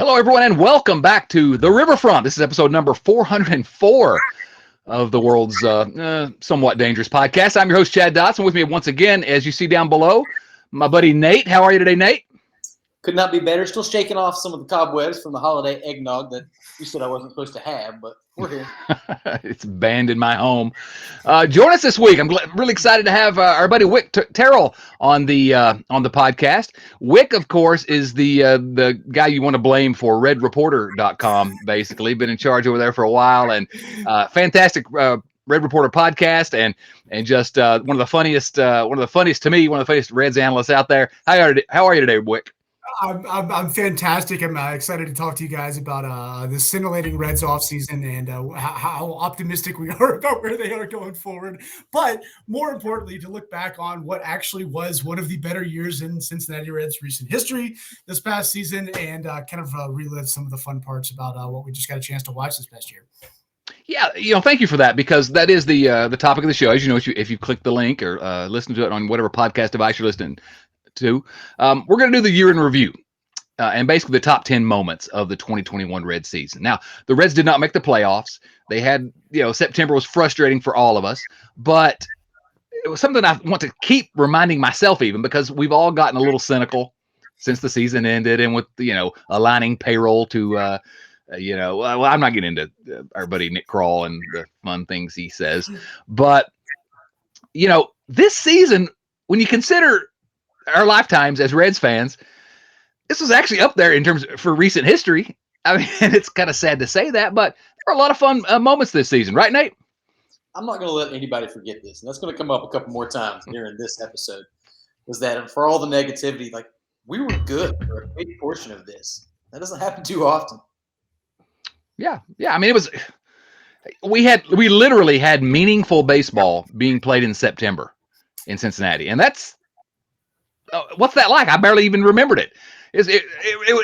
Hello, everyone, and welcome back to The Riverfront. This is episode number 404 of the world's somewhat dangerous podcast. I'm your host, Chad Dotson. With me once again, as you see down below, my buddy Nate. How are you today, Nate? Could not be better. Still shaking off some of the cobwebs from the holiday eggnog that you said I wasn't supposed to have, but we're here. It's banned in my home. Join us this week. I'm really excited to have our buddy Wick Terrell on the podcast. Wick, of course, is the guy you want to blame for RedReporter.com. Basically, been in charge over there for a while, and fantastic Red Reporter podcast, and just one of the funniest to me, one of the funniest Reds analysts out there. How are you today, Wick? I'm fantastic. I'm excited to talk to you guys about the scintillating Reds offseason and how optimistic we are about where they are going forward. But more importantly, to look back on what actually was one of the better years in Cincinnati Reds recent history this past season, and kind of relive some of the fun parts about what we just got a chance to watch this past year. Yeah, thank you for that, because that is the topic of the show. As you know, if you click the link or listen to it on whatever podcast device you're listening to, we're going to do the year in review and basically the top 10 moments of the 2021 Reds season. Now, the Reds did not make the playoffs. They had, September was frustrating for all of us, but it was something I want to keep reminding myself, even because we've all gotten a little cynical since the season ended, and with aligning payroll to well, I'm not getting into our buddy Nick Kroll and the fun things he says, but this season, when you consider our lifetimes as Reds fans, this was actually up there in terms for recent history. I mean, it's kind of sad to say that, but there are a lot of fun moments this season, right, Nate? I'm not going to let anybody forget this, and that's going to come up a couple more times during this episode. Was that for all the negativity, like, we were good for a big portion of this. That doesn't happen too often. Yeah. I mean, we literally had meaningful baseball being played in September in Cincinnati, and that's what's that like? I barely even remembered it.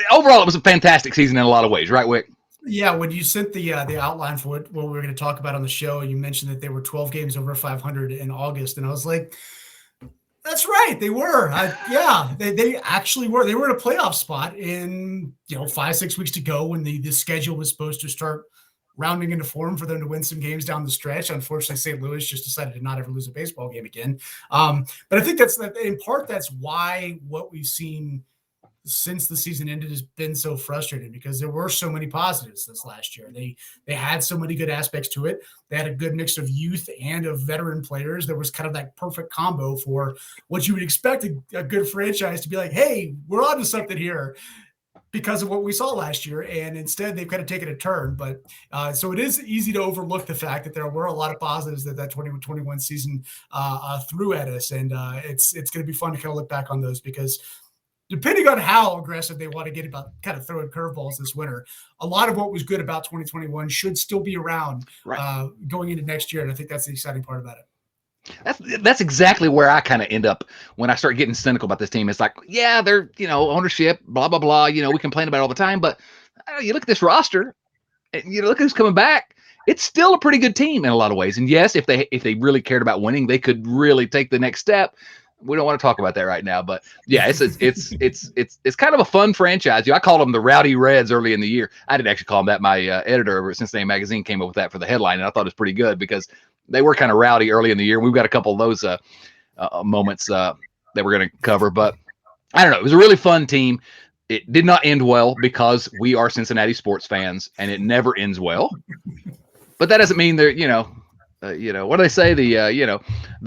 Overall, it was a fantastic season in a lot of ways, right, Wick? Yeah, when you sent the outline for what we were going to talk about on the show, you mentioned that they were 12 games over 500 in August, and I was like, that's right, they were. They actually were. They were in a playoff spot in 5-6 weeks to go when the schedule was supposed to start rounding into form for them to win some games down the stretch. Unfortunately, St. Louis just decided to not ever lose a baseball game again. But I think that's in part that's why what we've seen since the season ended has been so frustrating, because there were so many positives this last year. They had so many good aspects to it. They had a good mix of youth and of veteran players. There was kind of that perfect combo for what you would expect a good franchise to be like, hey, we're onto something here, because of what we saw last year. And instead they've kind of taken a turn. But so it is easy to overlook the fact that there were a lot of positives that 2021 season threw at us. And it's going to be fun to kind of look back on those, because depending on how aggressive they want to get about kind of throwing curveballs this winter, a lot of what was good about 2021 should still be around going into next year. And I think that's the exciting part about it. That's exactly where I kind of end up when I start getting cynical about this team. It's like, yeah, they're, ownership, blah, blah, blah. We complain about it all the time, but you look at this roster and look who's coming back. It's still a pretty good team in a lot of ways. And yes, if they really cared about winning, they could really take the next step. We don't want to talk about that right now, but yeah, it's kind of a fun franchise. I called them the Rowdy Reds early in the year. I didn't actually call them that. My editor over at Cincinnati Magazine came up with that for the headline, and I thought it was pretty good because they were kind of rowdy early in the year. We've got a couple of those moments that we're going to cover, but I don't know. It was a really fun team. It did not end well because we are Cincinnati sports fans, and it never ends well. But that doesn't mean they're, what do they say? The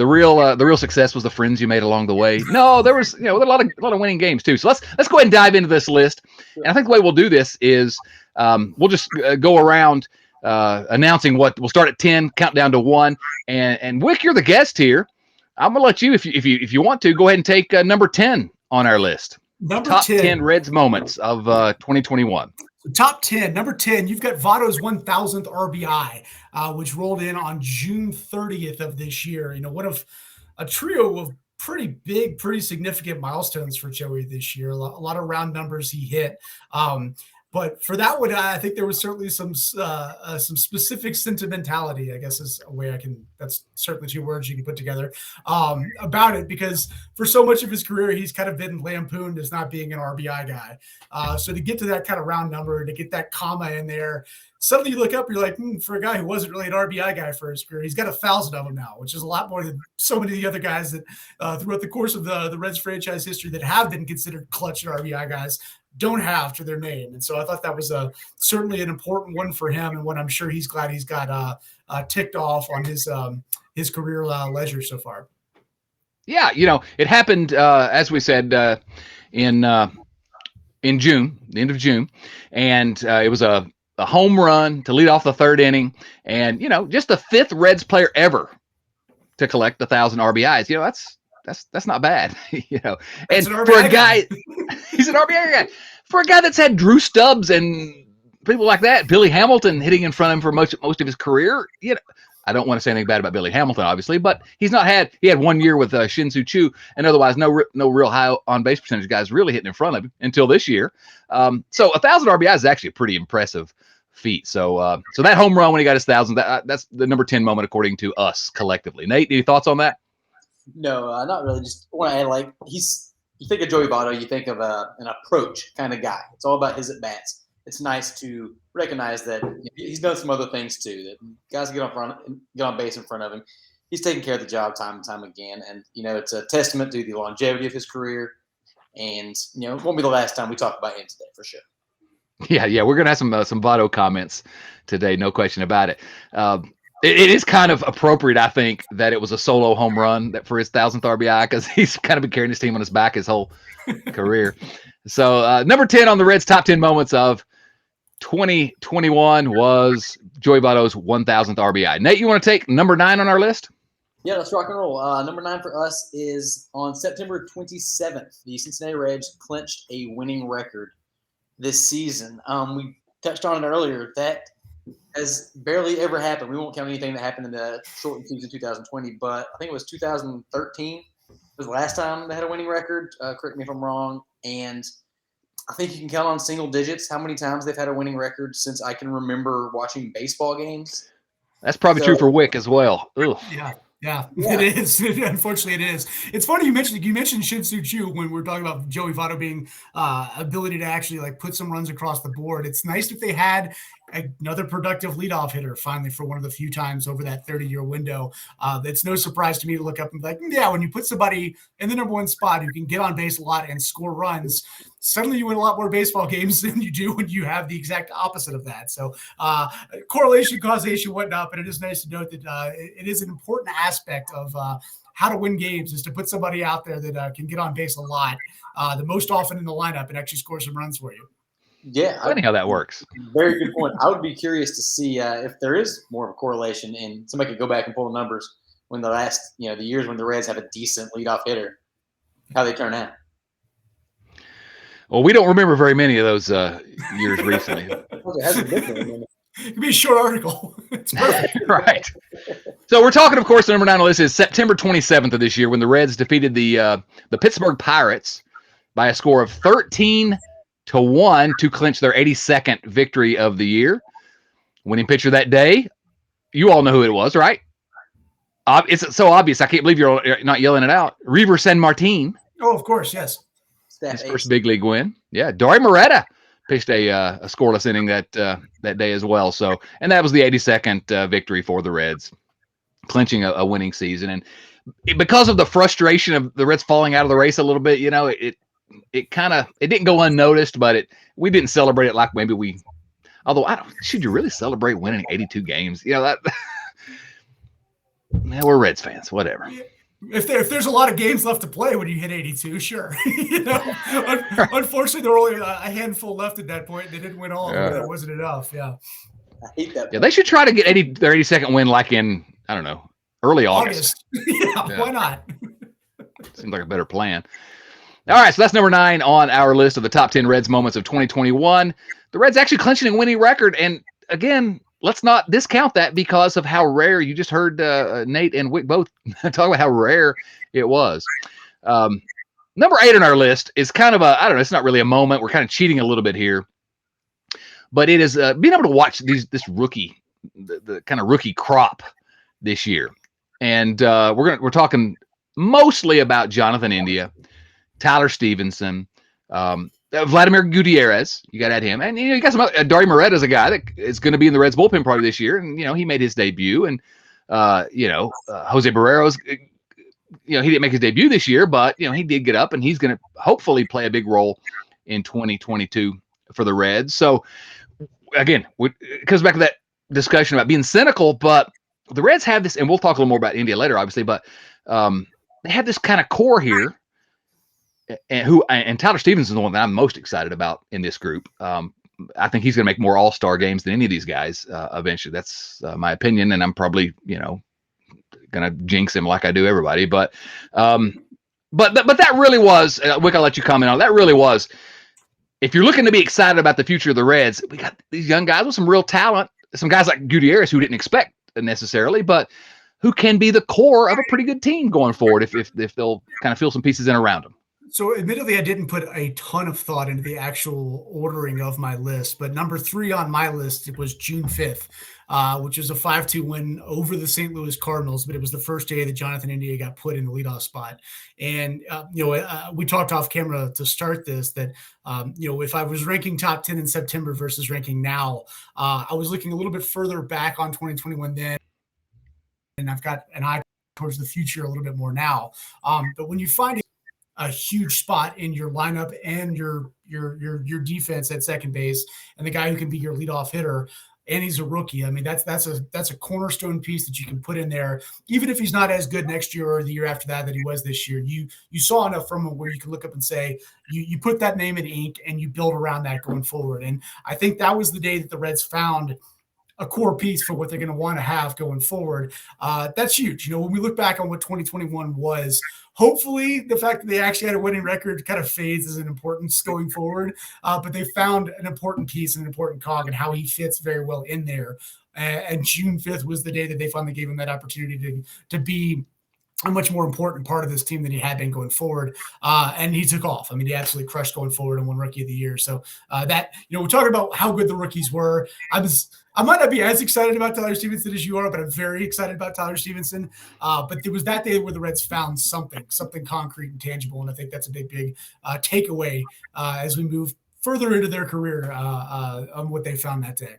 real success was the friends you made along the way. No, there was, a lot of winning games too. So let's go ahead and dive into this list. And I think the way we'll do this is we'll just go around announcing what we'll start at 10, count down to 1. And Wick, you're the guest here. I'm gonna let you, if you want to, go ahead and take number 10 on our list. Top 10 Reds moments of 2021. Top 10, number 10, you've got Votto's 1,000th RBI, which rolled in on June 30th of this year. One of a trio of pretty big, pretty significant milestones for Joey this year. A lot of round numbers he hit. But for that one, I think there was certainly some specific sentimentality, I guess is a way that's certainly two words you can put together, about it, because for so much of his career, he's kind of been lampooned as not being an RBI guy. So to get to that kind of round number, to get that comma in there, suddenly you look up, you're like, for a guy who wasn't really an RBI guy for his career, he's got 1,000 of them now, which is a lot more than so many of the other guys that throughout the course of the Reds franchise history that have been considered clutch and RBI guys don't have to their name. And so I thought that was certainly an important one for him, and one I'm sure he's glad he's got ticked off on his career ledger so far. Yeah, it happened, as we said, in June, the end of June, and it was a home run to lead off the third inning, and just the fifth Reds player ever to collect 1,000 RBIs. That's not bad, And for a guy, he's an RBI guy. For a guy that's had Drew Stubbs and people like that, Billy Hamilton hitting in front of him for most of his career, I don't want to say anything bad about Billy Hamilton, obviously, but he had 1 year with Shin-Soo Choo, and otherwise no real high on base percentage guys really hitting in front of him until this year. So 1,000 RBIs is actually a pretty impressive feat. So that home run when he got his 1,000, that's the number 10 moment according to us collectively. Nate, any thoughts on that? No, not really. Just want to add, you think of Joey Votto, you think of an approach kind of guy. It's all about his at bats. It's nice to recognize that he's done some other things too. That guys get on base in front of him. He's taking care of the job time and time again, and it's a testament to the longevity of his career. And it won't be the last time we talk about him today for sure. Yeah, we're gonna have some Votto comments today, no question about it. It is kind of appropriate, I think, that it was a solo home run for his 1,000th RBI, because he's kind of been carrying his team on his back his whole career. So number 10 on the Reds' top 10 moments of 2021 was Joey Votto's 1,000th RBI. Nate, you want to take number 9 on our list? Yeah, let's rock and roll. Number 9 for us is on September 27th. The Cincinnati Reds clinched a winning record this season. We touched on it earlier. That has barely ever happened. We won't count anything that happened in the shortened season 2020, but I think it was 2013 was the last time they had a winning record. Correct me if I'm wrong. And I think you can count on single digits how many times they've had a winning record since I can remember watching baseball games. That's probably true for Wick as well. Ugh. Yeah, it is. Unfortunately, it is. It's funny you mentioned Shin-Soo Choo when we're talking about Joey Votto being ability to actually put some runs across the board. It's nice if they had another productive leadoff hitter finally for one of the few times over that 30-year window. It's no surprise to me to look up and be like, yeah, when you put somebody in the number one spot who can get on base a lot and score runs, suddenly you win a lot more baseball games than you do when you have the exact opposite of that. So correlation, causation, whatnot, but it is nice to note that it is an important aspect of how to win games is to put somebody out there that can get on base a lot, the most often in the lineup, and actually score some runs for you. Yeah. Funny how that works. Very good point. I would be curious to see if there is more of a correlation, and somebody could go back and pull the numbers when the years when the Reds have a decent leadoff hitter, how they turn out. Well, we don't remember very many of those years recently. It could be a short article. It's perfect. Right. So we're talking, of course, the number 9 on the list is September 27th of this year, when the Reds defeated the Pittsburgh Pirates by a score of 13-1 to clinch their 82nd victory of the year. Winning pitcher that day, you all know who it was, right? It's so obvious. I can't believe you're not yelling it out. Reiver Sanmartin. Oh, of course, yes. His first big league win. Yeah, Dory Moretta pitched a scoreless inning that day as well. So, and that was the 82nd victory for the Reds, clinching a winning season. And because of the frustration of the Reds falling out of the race a little bit, it didn't go unnoticed, but we didn't celebrate it like maybe we. Although should you really celebrate winning 82 games? That. Yeah, we're Reds fans. Whatever. If there's a lot of games left to play when you hit 82, sure. Unfortunately, there were only a handful left at that point. They didn't win all. Yeah. That wasn't enough. Yeah. I hate that. Yeah, they should try to get their 82nd win like in, I don't know, early August. Yeah, why not? Seems like a better plan. All right, so that's number 9 on our list of the top 10 Reds moments of 2021. The Reds actually clinching a winning record, and again, let's not discount that because of how rare. You just heard Nate and Wick both talk about how rare it was. Number 8 on our list is kind of I don't know, it's not really a moment. We're kind of cheating a little bit here. but it is being able to watch this rookie, the kind of rookie crop this year. And we're talking mostly about Jonathan India, Tyler Stevenson, Vladimir Gutierrez. You got to add him, and you got some. Dauri Moreta is a guy that is going to be in the Reds bullpen probably this year, and he made his debut. And Jose Barrero's. He didn't make his debut this year, but he did get up, and he's going to hopefully play a big role in 2022 for the Reds. So again, it comes back to that discussion about being cynical, but the Reds have this, and we'll talk a little more about India later, obviously, but they have this kind of core here, and Tyler Stevenson is the one that I'm most excited about in this group. I think he's going to make more All-Star games than any of these guys eventually. That's my opinion, and I'm probably going to jinx him like I do everybody. But that really was, Wick, I'll let you comment on. That really was. If you're looking to be excited about the future of the Reds, we got these young guys with some real talent. Some guys like Gutierrez who didn't expect necessarily, but who can be the core of a pretty good team going forward if they'll kind of fill some pieces in around them. So admittedly, I didn't put a ton of thought into the actual ordering of my list, but number 3 on my list, it was June 5th, which was a 5-2 win over the St. Louis Cardinals, but it was the first day that Jonathan India got put in the leadoff spot. And, we talked off camera to start this that, if I was ranking top 10 in September versus ranking now, I was looking a little bit further back on 2021 then, and I've got an eye towards the future a little bit more now. But when you find a huge spot in your lineup and your defense at second base, and the guy who can be your leadoff hitter, and he's a rookie. I mean, that's a cornerstone piece that you can put in there, even if he's not as good next year or the year after that he was this year. You saw enough from him where you can look up and say you put that name in ink and you build around that going forward. And I think that was the day that the Reds found a core piece for what they're going to want to have going forward. That's huge. When we look back on what 2021 was, hopefully the fact that they actually had a winning record kind of fades as an importance going forward. But they found an important piece, an important cog, and how he fits very well in there. And June 5th was the day that they finally gave him that opportunity to be a much more important part of this team than he had been going forward. And he took off. I mean, he absolutely crushed going forward and won Rookie of the Year. So we're talking about how good the rookies were. I might not be as excited about Tyler Stevenson as you are, but I'm very excited about Tyler Stevenson. But there was that day where the Reds found something concrete and tangible. And I think that's a big takeaway as we move further into their career on what they found that day.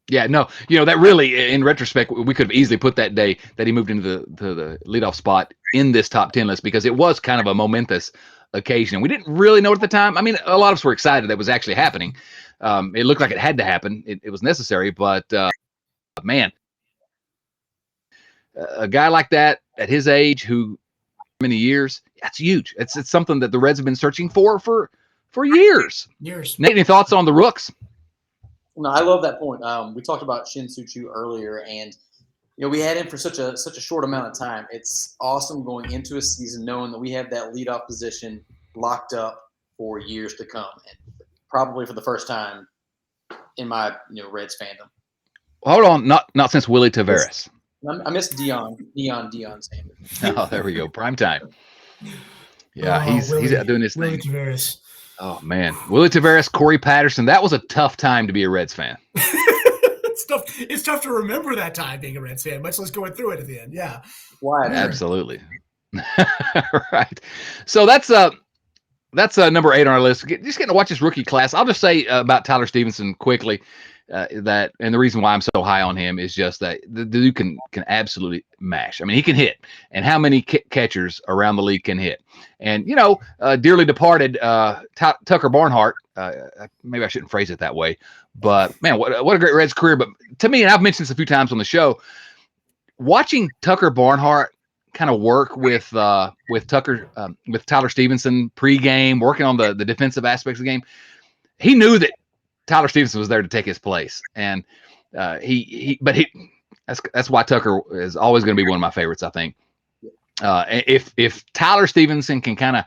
Yeah, no, that really, in retrospect, we could have easily put that day that he moved into the leadoff spot in this top 10 list, because it was kind of a momentous occasion. We didn't really know at the time. I mean, a lot of us were excited that was actually happening. It looked like it had to happen. It was necessary, but man, a guy like that at his age, who many years, that's huge. It's something that the Reds have been searching for years. Nate, any thoughts on the rooks? No, I love that point. We talked about Shin Soo-Choo earlier, and we had him for such a short amount of time. It's awesome going into a season knowing that we have that leadoff position locked up for years to come, and probably for the first time in my Reds fandom. Hold on, not since Willie Taveras. I miss Deion Sanders. Oh, there we go, prime time. Yeah, he's out doing his thing. Willie Taveras. Oh man, Willie Taveras, Corey Patterson. That was a tough time to be a Reds fan. It's tough to remember that time being a Reds fan, much less going through it at the end. Yeah. Why? Absolutely. Right. So that's number 8 on our list. Just getting to watch this rookie class. I'll just say about Tyler Stevenson quickly that, and the reason why I'm so high on him is just that the dude can absolutely mash. I mean, he can hit, and how many catchers around the league can hit? And dearly departed Tucker Barnhart. Maybe I shouldn't phrase it that way, but man, what a great Reds career. But to me, and I've mentioned this a few times on the show, watching Tucker Barnhart kind of work with Tyler Stevenson pregame, working on the defensive aspects of the game. He knew that Tyler Stevenson was there to take his place, and that's why Tucker is always going to be one of my favorites. I think if Tyler Stevenson can kind of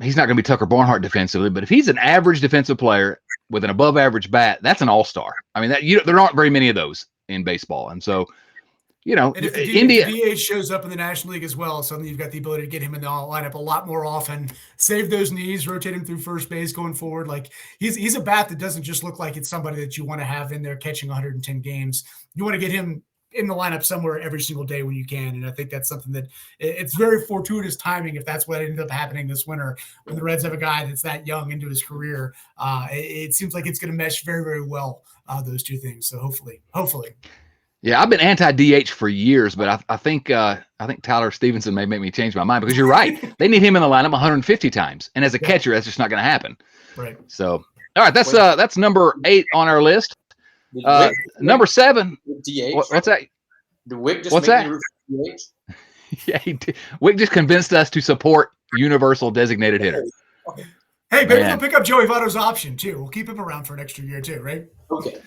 he's not going to be Tucker Barnhart defensively, but if he's an average defensive player with an above average bat, that's an all-star. I mean, there aren't very many of those in baseball, and so you know, And if the India. DH shows up in the National League as well, suddenly you've got the ability to get him in the lineup a lot more often, save those knees, rotate him through first base going forward. Like he's a bat that doesn't just look like it's somebody that you want to have in there catching 110 games. You want to get him in the lineup somewhere every single day when you can. And I think that's something that it's very fortuitous timing if that's what ended up happening this winter when the Reds have a guy that's that young into his career. It seems like it's going to mesh very, very well, those two things. So hopefully. Yeah, I've been anti-DH for years, but I think Tyler Stevenson may make me change my mind because you're right. They need him in the lineup 150 times, and as a catcher, that's just not going to happen. Right. So, all right, that's number 8 on our list. Number 7. DH. What's that? Did Wick just What's make that? me root for DH? Yeah, he did. Wick just convinced us to support universal designated hitter. Hey, maybe Man. they'll pick up Joey Votto's option too. We'll keep him around for an extra year too, right? Okay.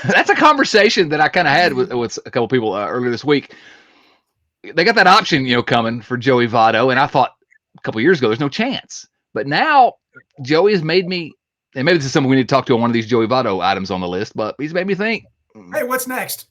That's a conversation that I kind of had with a couple people earlier this week. They got that option, coming for Joey Votto, and I thought a couple years ago there's no chance. But now Joey has made me, and maybe this is something we need to talk to on one of these Joey Votto items on the list, but he's made me think. Hey, what's next?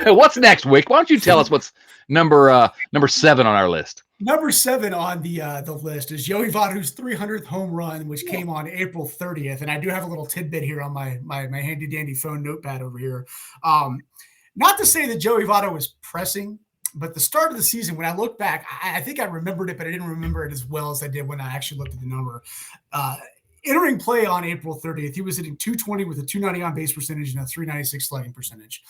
What's next, Wick? Why don't you tell us what's number 7 on our list? Number 7 on the list is Joey Votto's 300th home run, which came on April 30th. And I do have a little tidbit here on my handy dandy phone notepad over here. Not to say that Joey Votto was pressing, but the start of the season, when I look back, I think I remembered it, but I didn't remember it as well as I did when I actually looked at the number. Entering play on April 30th, he was hitting 220 with a 290 on base percentage and a 396 slugging percentage.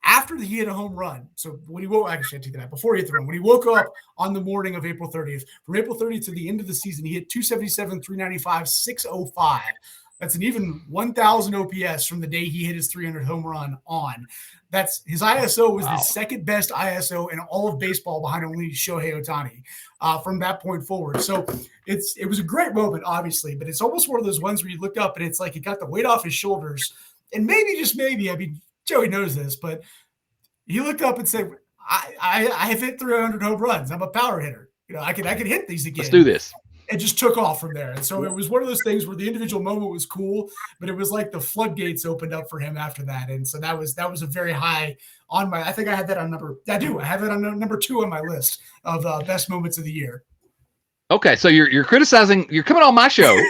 After he hit a home run, so when he woke, actually I take that out, before he hit the run, when he woke up on the morning of April 30th, from April 30th to the end of the season, he hit 277, 395, 605. That's an even 1,000 OPS from the day he hit his 300th home run on. That's his ISO was the second best ISO in all of baseball behind only Shohei Ohtani from that point forward. So it was a great moment, obviously, but it's almost one of those ones where you look up and it's like it got the weight off his shoulders. And maybe, just maybe, I mean, Joey knows this, but he looked up and said, I have hit 300 home runs. I'm a power hitter. I can hit these again. Let's do this. It just took off from there. And so it was one of those things where the individual moment was cool, but it was like the floodgates opened up for him after that. And so that was a very high on I think I had that on I have it on number 2 on my list of best moments of the year. Okay. So you're criticizing, you're coming on my show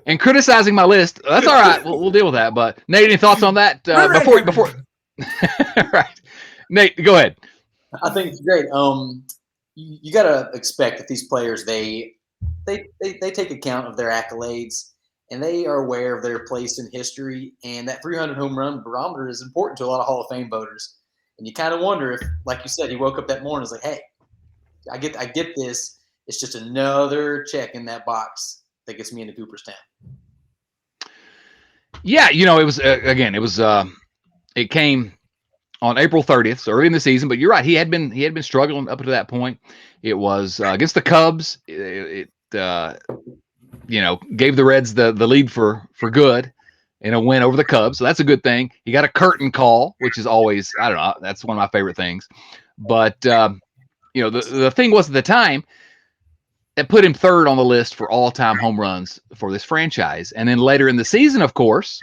and criticizing my list. That's all right. We'll deal with that. But Nate, any thoughts on that before? Right. Nate, go ahead. I think it's great. You got to expect that these players, they take account of their accolades and they are aware of their place in history. And that 300 home run barometer is important to a lot of Hall of Fame voters. And you kind of wonder if, like you said, he woke up that morning and was like, hey, I get this. It's just another check in that box that gets me into Cooperstown. Yeah. It was, it came on April 30th, so early in the season, but you're right. He had been struggling up to that point. It was against the Cubs. It gave the Reds the lead for good in a win over the Cubs. So that's a good thing. He got a curtain call, which is always, I don't know, that's one of my favorite things. But the thing was at the time, it put him 3rd on the list for all-time home runs for this franchise. And then later in the season, of course,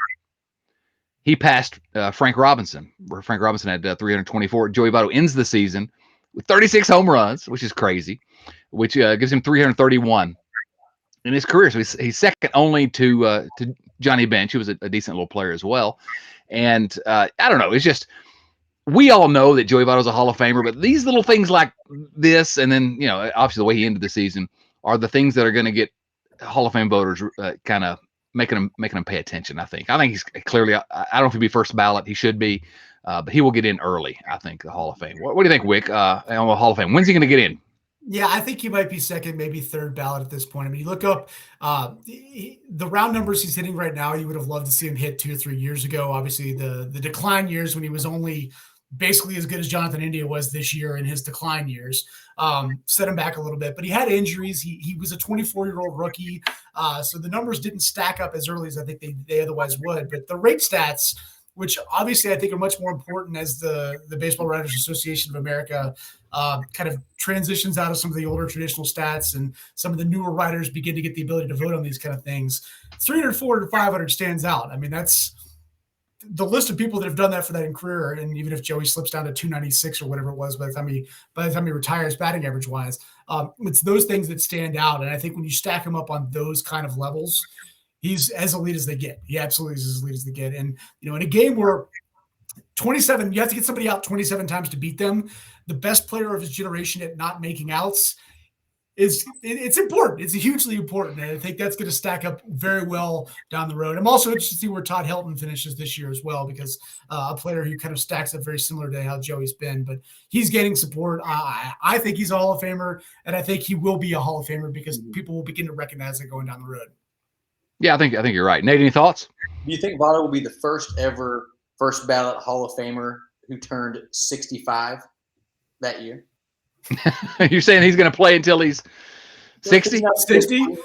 he passed Frank Robinson, where Frank Robinson had 324. Joey Votto ends the season with 36 home runs, which is crazy, which gives him 331 in his career. So he's second only to Johnny Bench, who was a decent little player as well. And I don't know. It's just, we all know that Joey Votto's a Hall of Famer, but these little things like this, and then, obviously the way he ended the season, are the things that are going to get Hall of Fame voters kind of making them pay attention. I think he's clearly, I don't know if he'll be first ballot. He should be, but he will get in early. I think the Hall of Fame. What do you think, Wick? On the Hall of Fame, when's he going to get in? Yeah, I think he might be second, maybe 3rd ballot at this point. I mean, you look up the round numbers he's hitting right now. You would have loved to see him hit 2 or 3 years ago. Obviously, the decline years when he was only basically as good as Jonathan India was this year in his decline years, set him back a little bit. But he had injuries. He was a 24-year-old rookie, so the numbers didn't stack up as early as I think they otherwise would. But the rate stats, which obviously I think are much more important as the Baseball Writers Association of America kind of transitions out of some of the older traditional stats and some of the newer writers begin to get the ability to vote on these kind of things. 300, 400, 500 stands out. I mean, that's the list of people that have done that for that in career, and even if Joey slips down to 296 or whatever it was by the time he retires batting average wise, it's those things that stand out. And I think when you stack him up on those kind of levels, he's as elite as they get. He absolutely is as elite as they get. And in a game where 27, you have to get somebody out 27 times to beat them. The best player of his generation at not making outs it's important. It's hugely important. And I think that's going to stack up very well down the road. I'm also interested to see where Todd Helton finishes this year as well, because a player who kind of stacks up very similar to how Joey's been, but he's getting support. I think he's a Hall of Famer, and I think he will be a Hall of Famer because people will begin to recognize it going down the road. Yeah, I think you're right. Nate, any thoughts? Do you think Votto will be the first ballot Hall of Famer who turned 65 that year? You're saying he's going to play until he's 60? 60?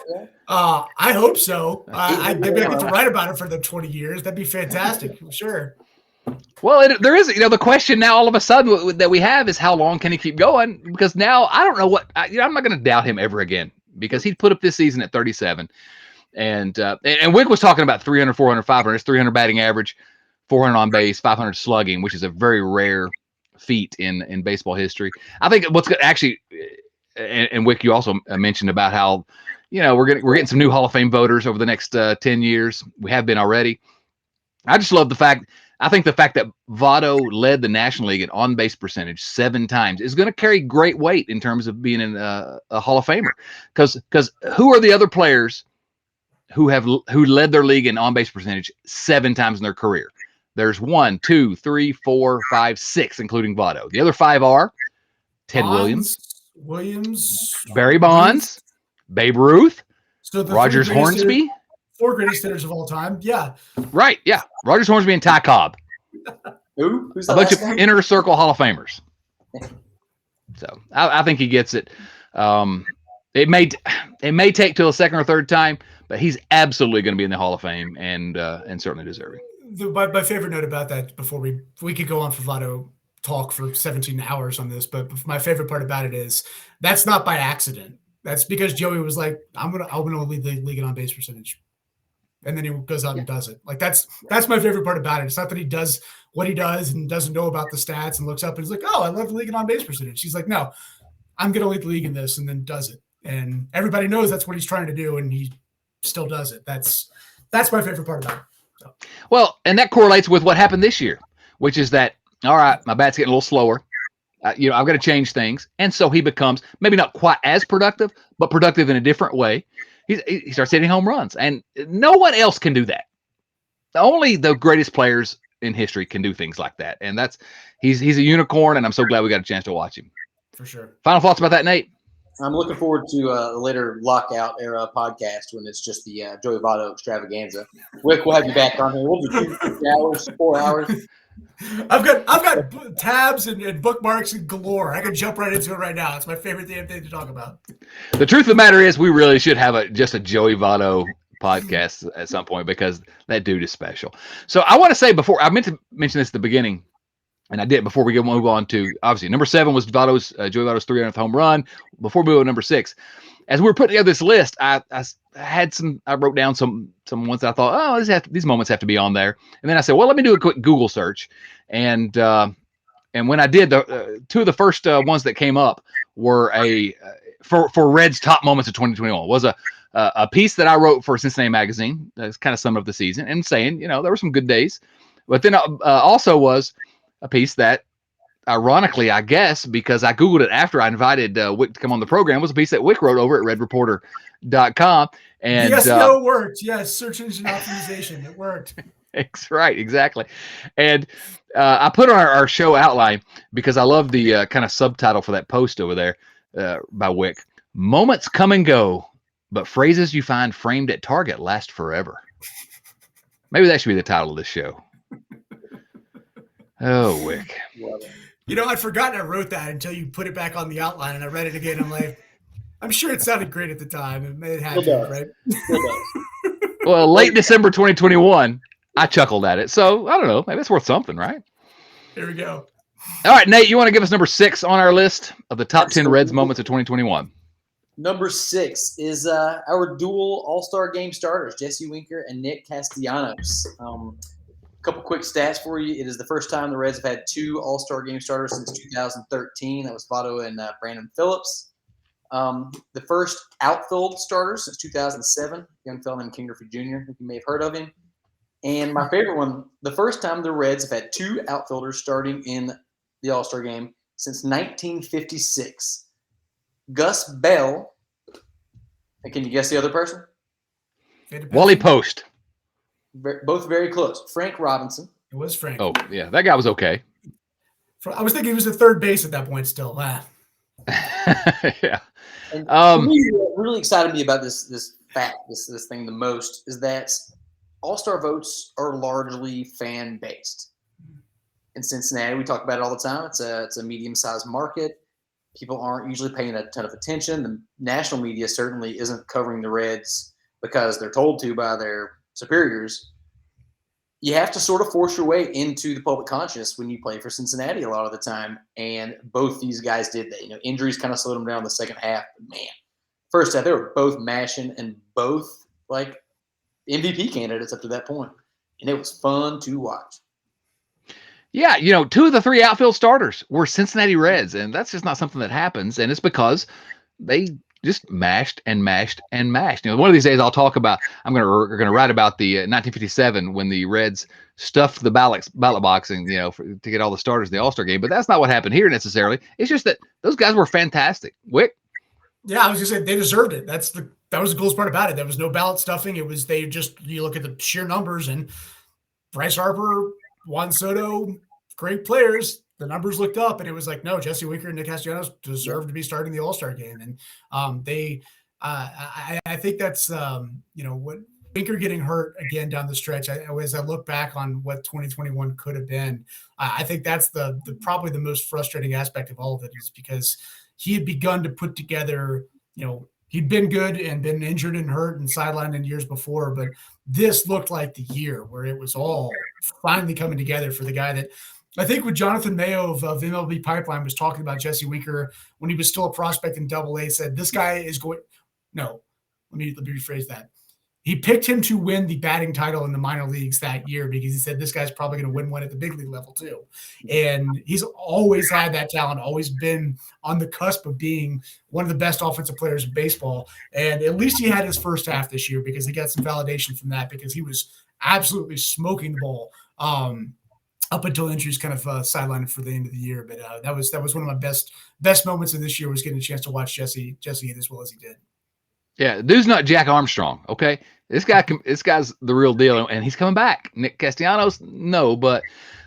I hope so. Maybe I get to write about it for the 20 years. That'd be fantastic. Sure. Well, there is, the question now all of a sudden that we have is how long can he keep going? Because now I don't know I'm not going to doubt him ever again, because he'd put up this season at 37. And Wick was talking about 300, 400, 500. It's 300 batting average, 400 on base, 500 slugging, which is a very rare feat in baseball history. I think what's actually, and Wick, you also mentioned about how, we're getting some new Hall of Fame voters over the next 10 years. We have been already. I just love the fact that Votto led the National League in on-base percentage 7 times is going to carry great weight in terms of being a Hall of Famer. Because who are the other players who led their league in on-base percentage 7 times in their career? There's 1, 2, 3, 4, 5, 6, including Votto. The other 5 are Ted Williams, Barry Bonds, Babe Ruth, Rogers Hornsby. 4 greatest hitters of all time. Yeah. Right. Yeah. Rogers Hornsby and Ty Cobb. Who's a bunch of inner circle Hall of Famers. So I think he gets it. It may take till a second or third time, but he's absolutely going to be in the Hall of Fame and certainly deserving. My favorite note about that, before we could go on for Votto talk for 17 hours on this, but my favorite part about it is that's not by accident. That's because Joey was like, I'm gonna lead the league in on base percentage, and then he goes out and does it. Like that's my favorite part about it. It's not that he does what he does and doesn't know about the stats and looks up and he's like, oh, I love the league in on base percentage. He's like, no, I'm gonna lead the league in this, and then does it. And everybody knows that's what he's trying to do, and he still does it. That's my favorite part about it. So. Well, and that correlates with what happened this year, which is that, all right, my bat's getting a little slower. I've got to change things. And so he becomes maybe not quite as productive, but productive in a different way. He starts hitting home runs, and no one else can do that. Only the greatest players in history can do things like that. And he's a unicorn, and I'm so glad we got a chance to watch him. For sure. Final thoughts about that, Nate? I'm looking forward to a later lockout era podcast when it's just the Joey Votto extravaganza. Wick, we'll have you back on here. We'll do 2 hours, 4 hours. I've got tabs and bookmarks and galore. I can jump right into it right now. It's my favorite damn thing to talk about. The truth of the matter is, we really should have just a Joey Votto podcast at some point, because that dude is special. So I want to say, before I meant to mention this at the beginning, and I did before we move on to, obviously, number 7 was Joey Votto's 300th home run. Before we move to number 6, as we were putting together this list, I wrote down some ones that I thought, oh, these moments have to be on there. And then I said, well, let me do a quick Google search. And when I did, 2 of the first ones that came up were for Reds top moments of 2021 was a piece that I wrote for Cincinnati Magazine. That's kind of summed up the season and saying, there were some good days. But then also was a piece that, ironically, I guess, because I Googled it after I invited Wick to come on the program, was a piece that Wick wrote over at redreporter.com. And yes, it worked. Yes, search engine optimization. It worked. That's right, exactly. And I put on our show outline, because I love the kind of subtitle for that post over there by Wick. Moments come and go, but phrases you find framed at Target last forever. Maybe that should be the title of this show. Oh, Wick. I'd forgotten I wrote that until you put it back on the outline, and I read it again. I'm like, I'm sure it sounded great at the time. It had to, right? Well, late December 2021, I chuckled at it. So, I don't know. Maybe it's worth something, right? Here we go. All right, Nate, you want to give us number 6 on our list of the top 10 Reds moments of 2021? Number 6 is our dual All-Star game starters, Jesse Winker and Nick Castellanos. couple quick stats for you. It is the first time the Reds have had 2 All-Star game starters since 2013. That was Votto and Brandon Phillips. The first outfield starter since 2007, young fellow named King Griffey Jr. I think you may have heard of him. And my favorite one, the first time the Reds have had 2 outfielders starting in the All-Star game since 1956. Gus Bell. And can you guess the other person? Wally Post. Both very close. Frank Robinson. It was Frank. Oh, yeah. That guy was okay. I was thinking he was at third base at that point still. Yeah. And what really excited me about this thing the most is that All-Star votes are largely fan-based. In Cincinnati, we talk about it all the time. It's a medium-sized market. People aren't usually paying a ton of attention. The national media certainly isn't covering the Reds because they're told to by their superiors. You have to sort of force your way into the public conscious when you play for Cincinnati a lot of the time, and both these guys did that. Injuries kind of slowed them down in the second half. But man, first half they were both mashing and both like MVP candidates up to that point, and it was fun to watch. Yeah, 2 of the 3 outfield starters were Cincinnati Reds, and that's just not something that happens, and it's because they just mashed and mashed and mashed. One of these days I'll talk about, we're gonna write about the 1957 when the Reds stuffed the ballot boxing, to get all the starters in the All-Star game. But that's not what happened here necessarily. It's just that those guys were fantastic. Wick? Yeah, I was gonna say they deserved it. That was the coolest part about it. There was no ballot stuffing. It was you look at the sheer numbers, and Bryce Harper, Juan Soto, great players. The numbers looked up, and it was like, no, Jesse Winker and Nick Castellanos deserve to be starting the All-Star game. And I think that's, what Winker getting hurt again down the stretch. As I look back on what 2021 could have been, I think that's the probably the most frustrating aspect of all of it, is because he had begun to put together, he'd been good and been injured and hurt and sidelined in years before, but this looked like the year where it was all finally coming together for the guy that I think what Jonathan Mayo of MLB Pipeline was talking about Jesse Winker when he was still a prospect in Double-A, said this guy is going – no, let me rephrase that. He picked him to win the batting title in the minor leagues that year because he said this guy's probably going to win one at the big league level too. And he's always had that talent, always been on the cusp of being one of the best offensive players in baseball. And at least he had his first half this year because he got some validation from that, because he was absolutely smoking the ball up until injuries kind of sidelined for the end of the year. But that was one of my best moments of this year, was getting a chance to watch Jesse hit as well as he did. Yeah, dude's not Jack Armstrong, okay? This guy's the real deal, and he's coming back. Nick Castellanos, no, but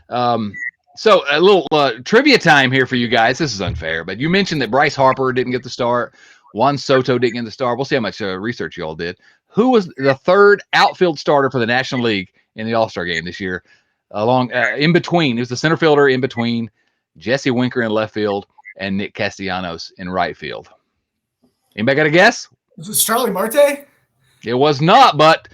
so a little trivia time here for you guys. This is unfair, but you mentioned that Bryce Harper didn't get the start, Juan Soto didn't get the start. We'll see how much research you all did. Who was the third outfield starter for the National League in the All-Star game this year? In between, it was the center fielder in between Jesse Winker in left field and Nick Castellanos in right field. Anybody got a guess? Was it Starling Marte? It was not, but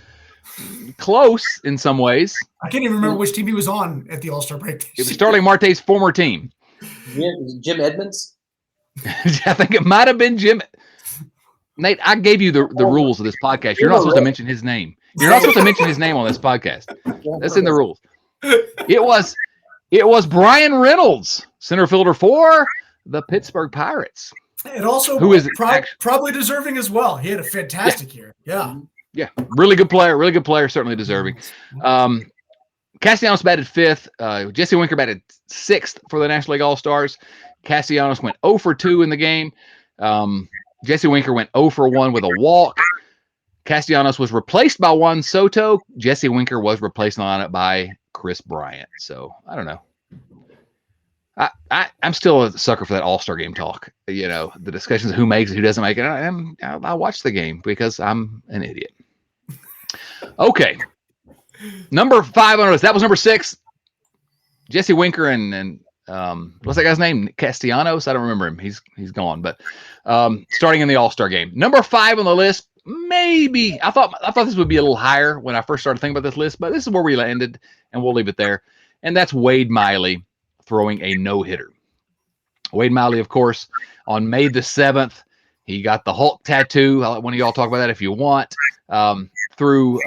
close in some ways. I can't even remember which team he was on at the All-Star break. It was Starling Marte's former team. Jim Edmonds? I think it might have been Jim. Nate, I gave you the rules of this podcast. You're not supposed to mention his name. You're not supposed to mention his name on this podcast. That's in the rules. It was Brian Reynolds, center fielder for the Pittsburgh Pirates. And also, who is probably deserving as well. He had a fantastic year. Yeah. Yeah. Really good player, certainly deserving. Castellanos batted 5th. Jesse Winker batted 6th for the National League All-Stars. Castellanos went 0 for 2 in the game. Jesse Winker went 0 for 1 with a walk. Castellanos was replaced by Juan Soto. Jesse Winker was replaced on it by Chris Bryant. So, I don't know. I'm still a sucker for that All-Star game talk. The discussions of who makes it, who doesn't make it. I watch the game because I'm an idiot. Okay. Number 5 on our list. That was number 6. Jesse Winker and what's that guy's name? Castellanos? I don't remember him. He's gone. But starting in the All-Star game. Number 5 on the list. Maybe I thought this would be a little higher when I first started thinking about this list, but this is where we landed, and we'll leave it there. And that's Wade Miley throwing a no-hitter. Wade Miley, of course, on May the 7th, he got the Hulk tattoo. I'll let one of y'all talk about that if you want. Through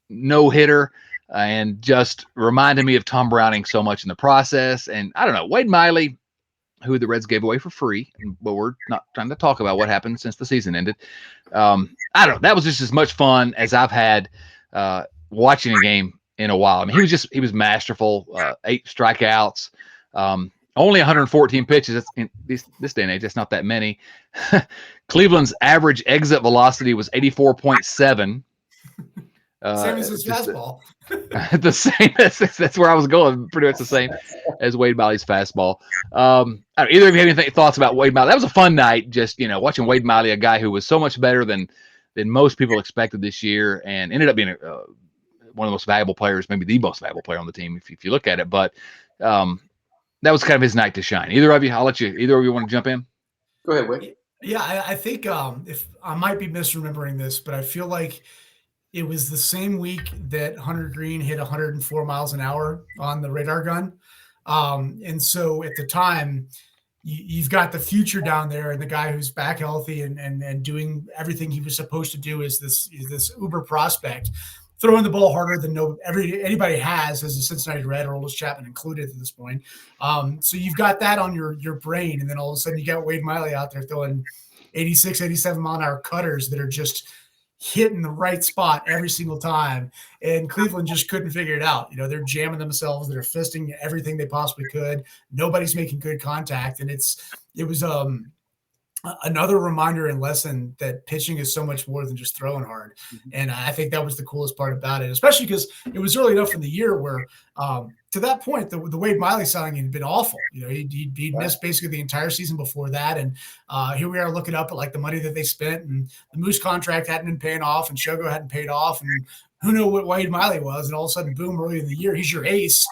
no-hitter. and just reminded me of Tom Browning so much in the process. And I don't know, Wade Miley, who the Reds gave away for free, but we're not trying to talk about what happened since the season ended. I don't know. That was just as much fun as I've had watching a game in a while. I mean, he was masterful. 8 strikeouts, only 114 pitches. That's in this day and age, that's not that many. Cleveland's average exit velocity was 84.7. Same as his fastball. The same. That's where I was going. Pretty much the same as Wade Miley's fastball. Either of you have any thoughts about Wade Miley? That was a fun night. Just watching Wade Miley, a guy who was so much better than most people expected this year, and ended up being one of the most valuable players, maybe the most valuable player on the team if you look at it. But that was kind of his night to shine. Either of you, I'll let you. Either of you want to jump in? Go ahead, Wick. Yeah, I think if I might be misremembering this, but I feel like it was the same week that Hunter Green hit 104 miles an hour on the radar gun. And so at the time, you've got the future down there, and the guy who's back healthy and doing everything he was supposed to do is this uber prospect, throwing the ball harder than anybody has as a Cincinnati Red, or Aroldis Chapman included at this point. So you've got that on your brain, and then all of a sudden you got Wade Miley out there throwing 86, 87 mile an hour cutters that are just hitting the right spot every single time, and Cleveland just couldn't figure it out. They're jamming themselves, they're fisting everything they possibly could. Nobody's making good contact, and it was another reminder and lesson that pitching is so much more than just throwing hard. And I think that was the coolest part about it, especially because it was early enough in the year where to that point, the Wade Miley signing had been awful. He'd missed basically the entire season before that. And here we are looking up at like the money that they spent, and the Moose contract hadn't been paying off, and Shogo hadn't paid off, and who knew what Wade Miley was. And all of a sudden, boom, early in the year, he's your ace,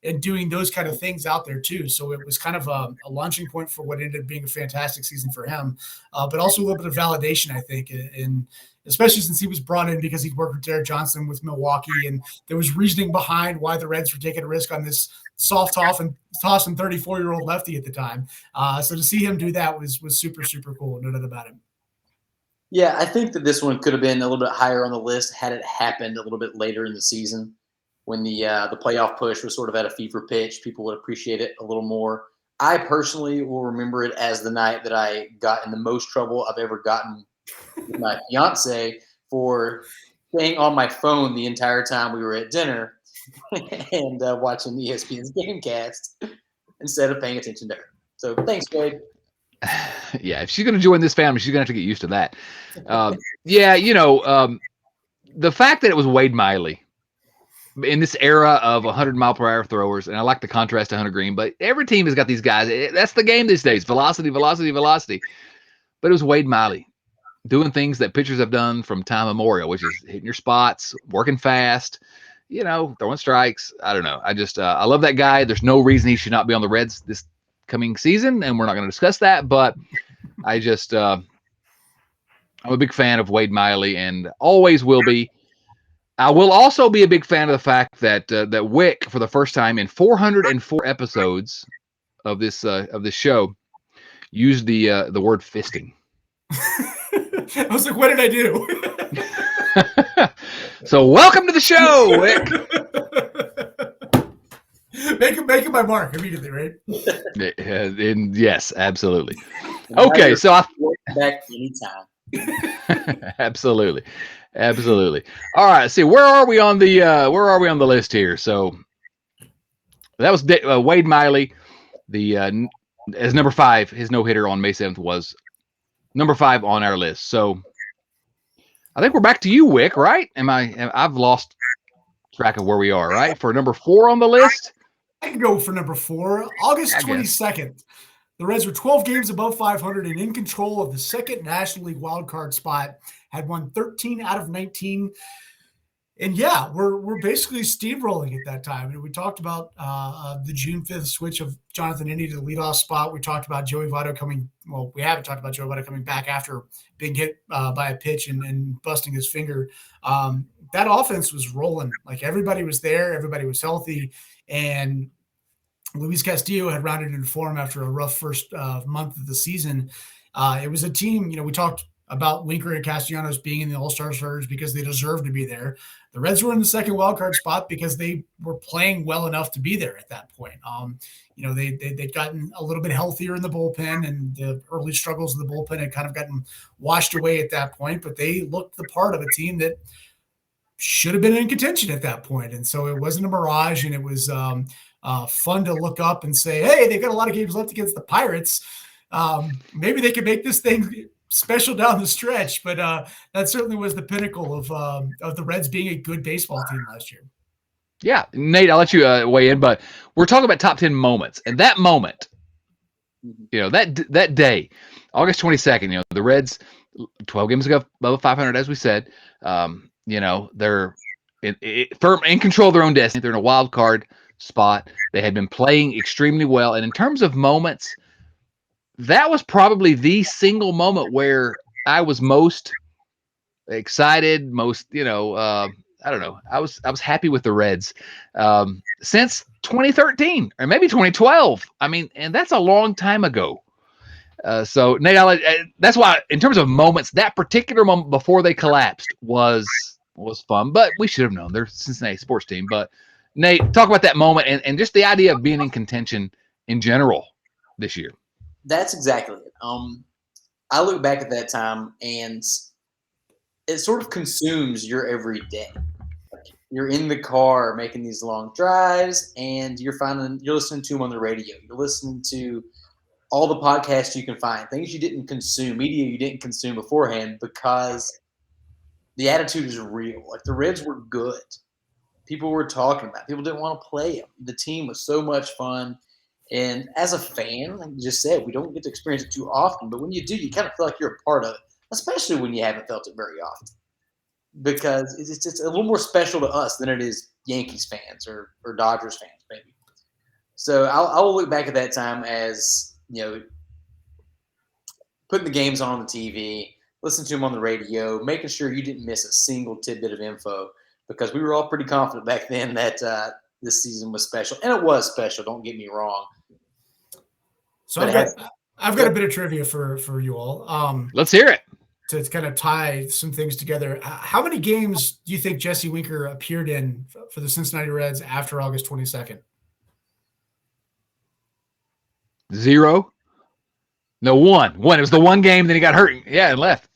and doing those kind of things out there too. So it was kind of a launching point for what ended up being a fantastic season for him, but also a little bit of validation, I think, and especially since he was brought in because he'd worked with Derek Johnson with Milwaukee, and there was reasoning behind why the Reds were taking a risk on this soft tossing 34-year-old lefty at the time. So to see him do that was super, super cool. No doubt about it. Yeah, I think that this one could have been a little bit higher on the list had it happened a little bit later in the season. When the playoff push was sort of at a fever pitch, people would appreciate it a little more. I personally will remember it as the night that I got in the most trouble I've ever gotten with my fiance for staying on my phone the entire time we were at dinner and watching ESPN's GameCast instead of paying attention to her. So thanks, Wade. Yeah, if she's going to join this family, she's going to have to get used to that. The fact that it was Wade Miley in this era of 100-mile-per-hour throwers, and I like the contrast to Hunter Green, but every team has got these guys. That's the game these days: velocity, velocity, velocity. But it was Wade Miley doing things that pitchers have done from time immemorial, which is hitting your spots, working fast, throwing strikes. I don't know. I just I love that guy. There's no reason he should not be on the Reds this coming season, and we're not going to discuss that. But I just I'm a big fan of Wade Miley, and always will be. I will also be a big fan of the fact that that Wick, for the first time in 404 episodes of this show, used the word fisting. I was like, what did I do? So welcome to the show, Wick. Making my mark immediately, right? Yes, absolutely. Okay, so I back anytime. Absolutely. All right. See, where are we on the list here? So that was Wade Miley, as number 5. His no hitter on May 7th was number 5 on our list. So I think we're back to you, Wick. Right? I've lost track of where we are. Right, for number 4 on the list. I can go for number 4. August 22nd. The Reds were 12 games above 500 and in control of the second National League wildcard spot. Had won 13 out of 19. And yeah, we're basically steamrolling at that time. And we talked about the June 5th switch of Jonathan Indy to the leadoff spot. We talked about Joey Votto we haven't talked about Joey Votto coming back after being hit by a pitch and busting his finger. That offense was rolling. Like, everybody was there. Everybody was healthy. And Luis Castillo had rounded into form after a rough first month of the season. It was a team, we talked about Winker and Castellanos being in the All-Star surge because they deserve to be there. The Reds were in the second wildcard spot because they were playing well enough to be there at that point. They'd gotten a little bit healthier in the bullpen, and the early struggles of the bullpen had kind of gotten washed away at that point, but they looked the part of a team that should have been in contention at that point. And so it wasn't a mirage, and it was fun to look up and say, hey, they've got a lot of games left against the Pirates. Maybe they could make this thing special down the stretch, but that certainly was the pinnacle of the Reds being a good baseball team last year. Yeah, Nate, I'll let you weigh in, but we're talking about top 10 moments, and that moment, that day, August 22nd, the Reds, 12 games ago, above 500, as we said, they're in control of their own destiny. They're in a wild card spot. They had been playing extremely well, and in terms of moments, that was probably the single moment where I was most excited, most, I don't know. I was happy with the Reds since 2013 or maybe 2012. I mean, and that's a long time ago. So Nate, that's why in terms of moments, that particular moment before they collapsed was fun, but we should have known they're Cincinnati sports team. But Nate, talk about that moment and just the idea of being in contention in general this year. That's exactly it. I look back at that time, and it sort of consumes your every day. You're in the car making these long drives, and you're listening to them on the radio. You're listening to all the podcasts you can find, things you didn't consume, media you didn't consume beforehand, because the attitude is real. Like, the Reds were good. People were talking about it. People didn't want to play them. The team was so much fun. And as a fan, like you just said, we don't get to experience it too often. But when you do, you kind of feel like you're a part of it, especially when you haven't felt it very often. Because it's a little more special to us than it is Yankees fans or Dodgers fans, maybe. So I will look back at that time as, putting the games on the TV, listening to them on the radio, making sure you didn't miss a single tidbit of info, because we were all pretty confident back then that this season was special. And it was special, don't get me wrong. So I've got a bit of trivia for you all. Let's hear it. To kind of tie some things together. How many games do you think Jesse Winker appeared in for the Cincinnati Reds after August 22nd? 0. No, 1. It was the one game, then he got hurt. Yeah, and left.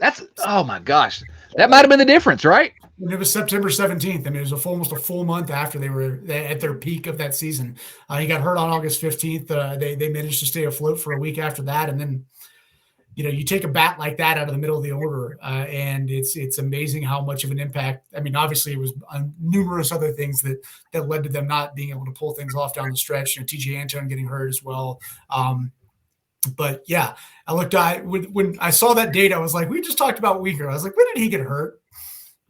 Oh my gosh. That might have been the difference, right? And it was September 17th. I mean, it was almost a full month after they were at their peak of that season. He got hurt on August 15th. They managed to stay afloat for a week after that. And then, you take a bat like that out of the middle of the order, and it's amazing how much of an impact. I mean, obviously it was numerous other things that led to them not being able to pull things off down the stretch. TJ Antone getting hurt as well. But yeah, when I saw that date, I was like, we just talked about Winker. I was like, when did he get hurt?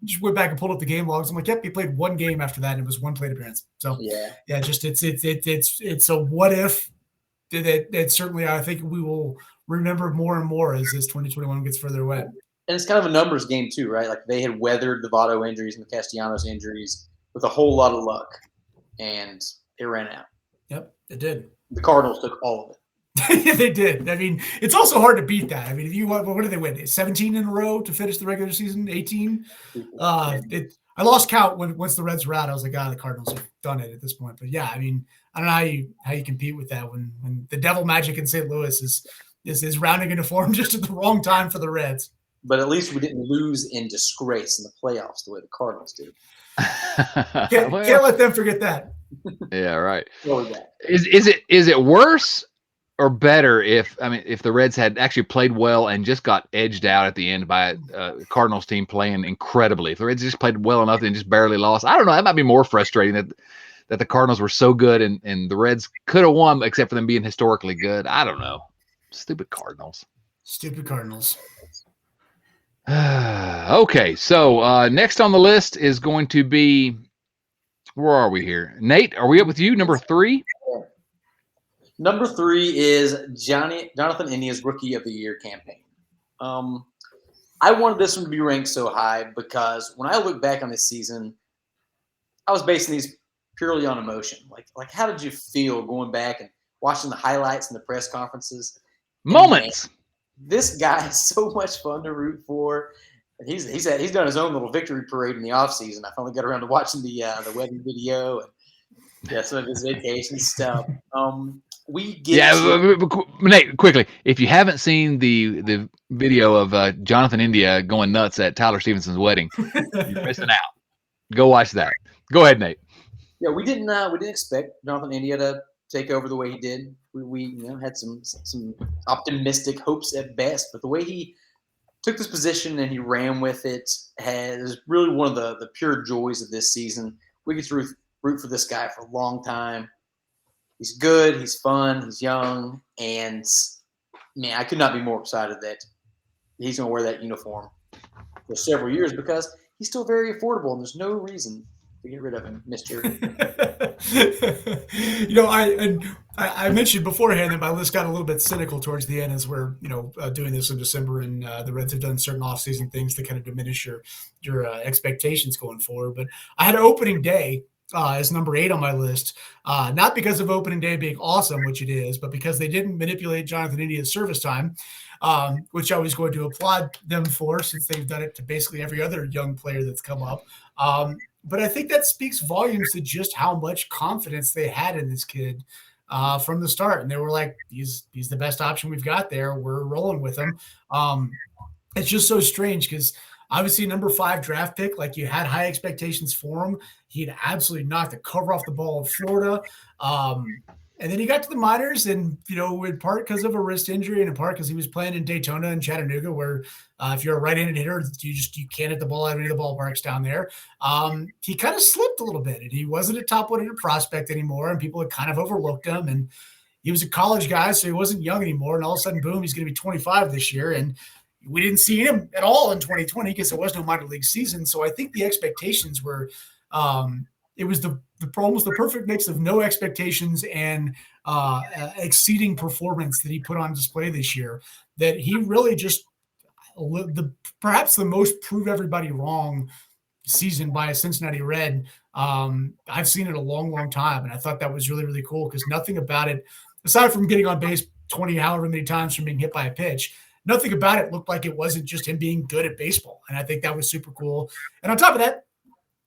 Just went back and pulled up the game logs. I'm like, yep, he played one game after that, and it was one plate appearance. So yeah, just it's a what if that certainly I think we will remember more and more as this 2021 gets further away. And it's kind of a numbers game too, right? Like, they had weathered the Votto injuries and the Castellanos injuries with a whole lot of luck, and it ran out. Yep, it did. The Cardinals took all of it. They did. I mean, it's also hard to beat that. I mean, if you what did they win? 17 in a row to finish the regular season? 18? I lost count once the Reds were out. I was like, the Cardinals have done it at this point. But yeah, I mean, I don't know how you compete with that when the devil magic in St. Louis is rounding into form just at the wrong time for the Reds. But at least we didn't lose in disgrace in the playoffs the way the Cardinals did. Can't let them forget that. Yeah, right. Is it worse or better if the Reds had actually played well and just got edged out at the end by a Cardinals team playing incredibly? If the Reds just played well enough and just barely lost, I don't know. That might be more frustrating that the Cardinals were so good and the Reds could have won except for them being historically good. I don't know. Stupid Cardinals. Okay, so next on the list is going to be, where are we here? Nate, are we up with you? Number 3? Number 3 is Jonathan India's Rookie of the Year campaign. I wanted this one to be ranked so high because when I look back on this season, I was basing these purely on emotion. Like how did you feel going back and watching the highlights and the press conferences? Moments. This guy is so much fun to root for. And he's done his own little victory parade in the offseason. I finally got around to watching the wedding video and some of his vacation stuff. We get Nate, quickly, if you haven't seen the video of Jonathan India going nuts at Tyler Stevenson's wedding, you're missing out. Go watch that. Go ahead, Nate. Yeah, we didn't expect Jonathan India to take over the way he did. We had some optimistic hopes at best, but the way he took this position and he ran with it has really one of the pure joys of this season. We get to root for this guy for a long time. He's good, he's fun, he's young, and man, I could not be more excited that he's going to wear that uniform for several years because he's still very affordable, and there's no reason to get rid of him, Mr. I mentioned beforehand that my list got a little bit cynical towards the end as we're doing this in December, and the Reds have done certain offseason things to kind of diminish your expectations going forward. But I had opening day as number 8 on my list, not because of opening day being awesome, which it is, but because they didn't manipulate Jonathan India's service time, which I was going to applaud them for since they've done it to basically every other young player that's come up. But I think that speaks volumes to just how much confidence they had in this kid from the start. And they were like, he's the best option we've got there. We're rolling with him. It's just so strange because obviously number 5 draft pick, like you had high expectations for him. He'd absolutely knocked the cover off the ball in Florida. And then he got to the minors and, in part because of a wrist injury and in part because he was playing in Daytona and Chattanooga where if you're a right-handed hitter, you can't hit the ball out of any of the ballparks down there. He kind of slipped a little bit and he wasn't a top 100 prospect anymore and people had kind of overlooked him. And he was a college guy, so he wasn't young anymore. And all of a sudden, boom, he's going to be 25 this year. And we didn't see him at all in 2020 because there was no minor league season. So I think the expectations were it was almost the perfect mix of no expectations and exceeding performance that he put on display this year, that he really just perhaps the most prove everybody wrong season by a Cincinnati Red. I've seen it a long, long time. And I thought that was really, really cool because nothing about it, aside from getting on base 20, however many times from being hit by a pitch, nothing about it looked like it wasn't just him being good at baseball. And I think that was super cool. And on top of that,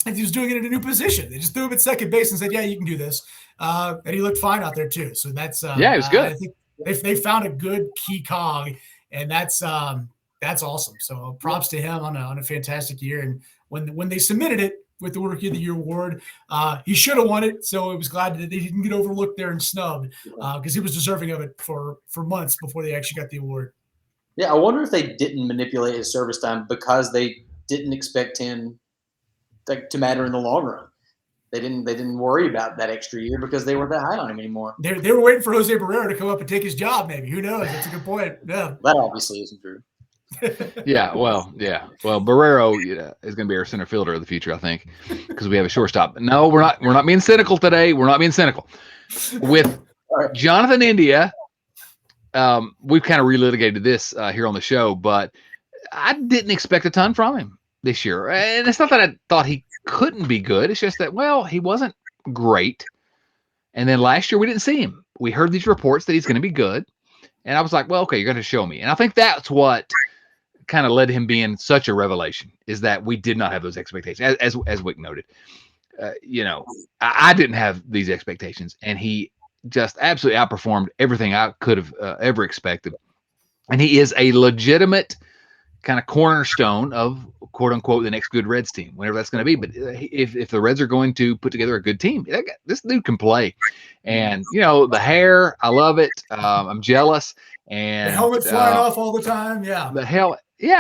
he was doing it in a new position. They just threw him at second base and said, yeah, you can do this. And he looked fine out there too. So that's, it was good. I think they found a good key cog and that's awesome. So props to him on a fantastic year. And when they submitted it with the Rookie of the Year award, he should have won it. So I was glad that they didn't get overlooked there and snubbed because he was deserving of it for months before they actually got the award. Yeah, I wonder if they didn't manipulate his service time because they didn't expect him to matter in the long run. They didn't worry about that extra year because they weren't that high on him anymore. They were waiting for Jose Barrero to come up and take his job. Maybe, who knows? That's a good point. Yeah, that obviously isn't true. Well, Barrero is going to be our center fielder of the future, I think, because we have a shortstop. No, we're not being cynical today. We're not being cynical with Jonathan India. We've kind of relitigated this here on the show, but I didn't expect a ton from him this year. And it's not that I thought he couldn't be good. It's just that, he wasn't great. And then last year we didn't see him. We heard these reports that he's going to be good. And I was like, well, okay, you're going to show me. And I think that's what kind of led to him being such a revelation, is that we did not have those expectations. As Wick noted, I didn't have these expectations. And he just absolutely outperformed everything I could have ever expected. And he is a legitimate kind of cornerstone of quote unquote the next good Reds team, whenever that's going to be. But if the Reds are going to put together a good team, this dude can play. And the hair, I love it. I'm jealous. And the helmet flying off all the time. Yeah.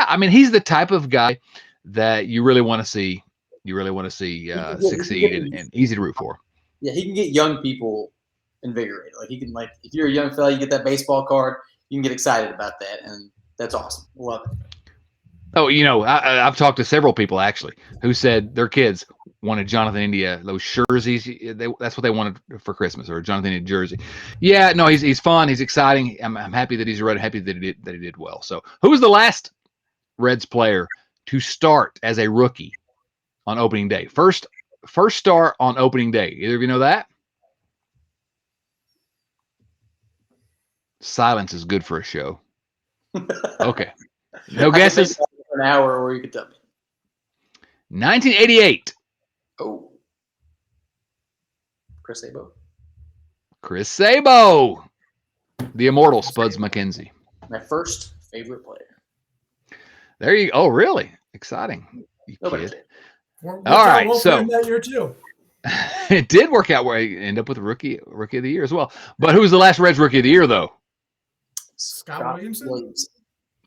I mean, he's the type of guy that you really want to see. You really want to see succeed and easy to root for. Yeah, he can get young people invigorated. Like he can, if you're a young fella, you get that baseball card, you can get excited about that, and that's awesome. Love it. Oh, I've talked to several people actually who said their kids wanted Jonathan India, those jerseys. That's what they wanted for Christmas, or a Jonathan India jersey. Yeah, no, he's fun. He's exciting. I'm happy that he's a Red. Happy that he did well. So, who was the last Reds player to start as a rookie on opening day? First start on opening day. Either of you know that? Silence is good for a show. Okay. No I can guesses? think for an hour, or you could tell me. 1988. Oh, Chris Sabo. Chris Sabo. The immortal Spuds McKenzie. My first favorite player. There you go. Oh, really? Exciting. You Nobody kid. did. Worked All out right, well for so- him that year too. It did work out where he ended up with rookie of the year as well. But who was the last Reds rookie of the year, though? Scott Williamson?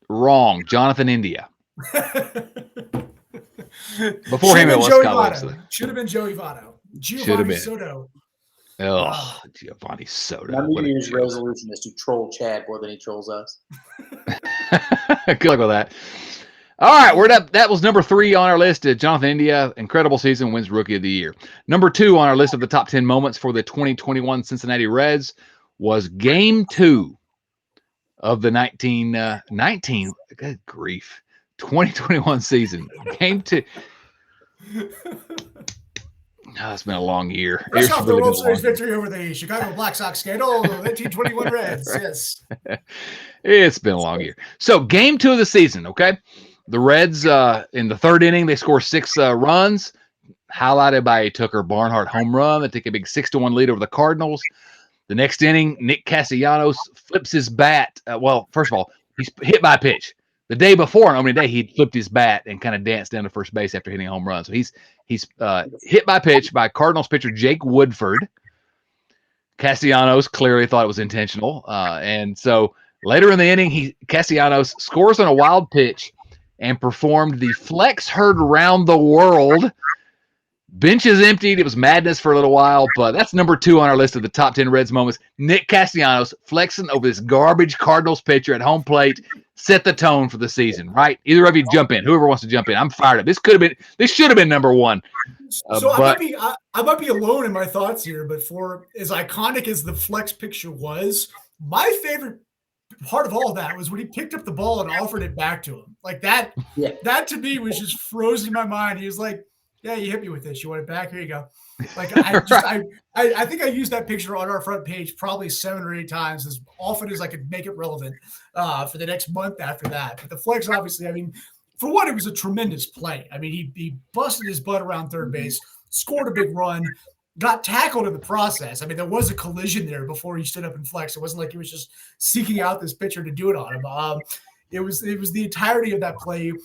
Wrong. Jonathan India. Before Should him, have it was been Joey Scott Votto. Williamson. Should have been Joey Votto. Should have Giovanni been. Soto. Oh, Giovanni Soto. My New What a Year's joke. resolution is to troll Chad more than he trolls us. Good luck with that. All right, we're up. That was number 3 on our list. Jonathan India, incredible season, wins Rookie of the Year. Number 2 on our list of the top 10 moments for the 2021 Cincinnati Reds was Game 2 of the 2021 season. Game 2. Oh, it's been a long year. Fresh It's off the really World been a long Series year. victory over the Chicago Black Sox scandal, 1921 Reds. Yes. It's been a long year. So, Game 2 of the season, okay? The Reds, in the 3rd inning, they score 6 runs, highlighted by a Tucker Barnhart home run. They take a big 6-1 lead over the Cardinals. The next inning, Nick Castellanos flips his bat. Well, first of all, he's hit by a pitch. The day before, on opening day, he flipped his bat and kind of danced down to first base after hitting a home run. So he's hit by pitch by Cardinals pitcher Jake Woodford. Castellanos clearly thought it was intentional. And so later in the inning, Castellanos scores on a wild pitch and performed the flex heard around the world. Bench is emptied. It was madness for a little while, but that's number 2 on our list of the top 10 Reds moments. Nick Castellanos flexing over this garbage Cardinals pitcher at home plate set the tone for the season, right? Either of you jump in. Whoever wants to jump in. I'm fired up. This should have been number 1. So I might be alone in my thoughts here, but for as iconic as the flex picture was, my favorite part of all of that was when he picked up the ball and offered it back to him. Like that, Yeah. that to me was just frozen in my mind. He was like, "Yeah, you hit me with this. You want it back? Here you go." Like I think I used that picture on our front page probably 7 or 8 times, as often as I could make it relevant for the next month after that. But the flex, obviously, I mean, for one, it was a tremendous play. I mean, he busted his butt around third base, scored a big run, got tackled in the process. I mean, there was a collision there before he stood up and flexed. It wasn't like he was just seeking out this pitcher to do it on him. It was the entirety of that play. We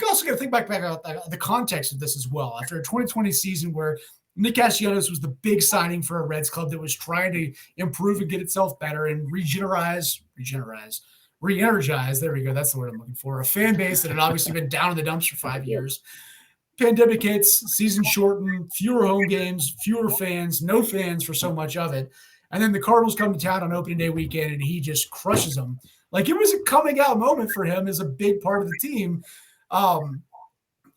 also got to think back about the context of this as well. After a 2020 season where Nick Castellanos was the big signing for a Reds club that was trying to improve and get itself better and re-energize. There we go. That's the word I'm looking for. A fan base that had obviously been down in the dumps for 5 years. Pandemic hits, season shortened, fewer home games, fewer fans, no fans for so much of it. And then the Cardinals come to town on opening day weekend and he just crushes them. Like, it was a coming out moment for him as a big part of the team.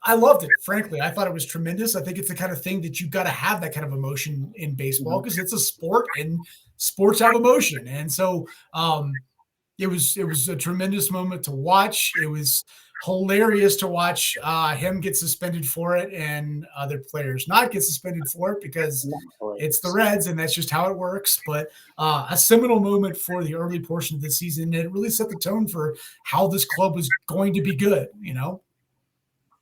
I loved it, frankly. I thought it was tremendous. I think it's the kind of thing that you've got to have that kind of emotion in baseball because it's a sport and sports have emotion. And so it was a tremendous moment to watch. It was hilarious to watch him get suspended for it and other players not get suspended for it because it's the Reds and that's just how it works. But a seminal moment for the early portion of the season. And it really set the tone for how this club was going to be good, you know?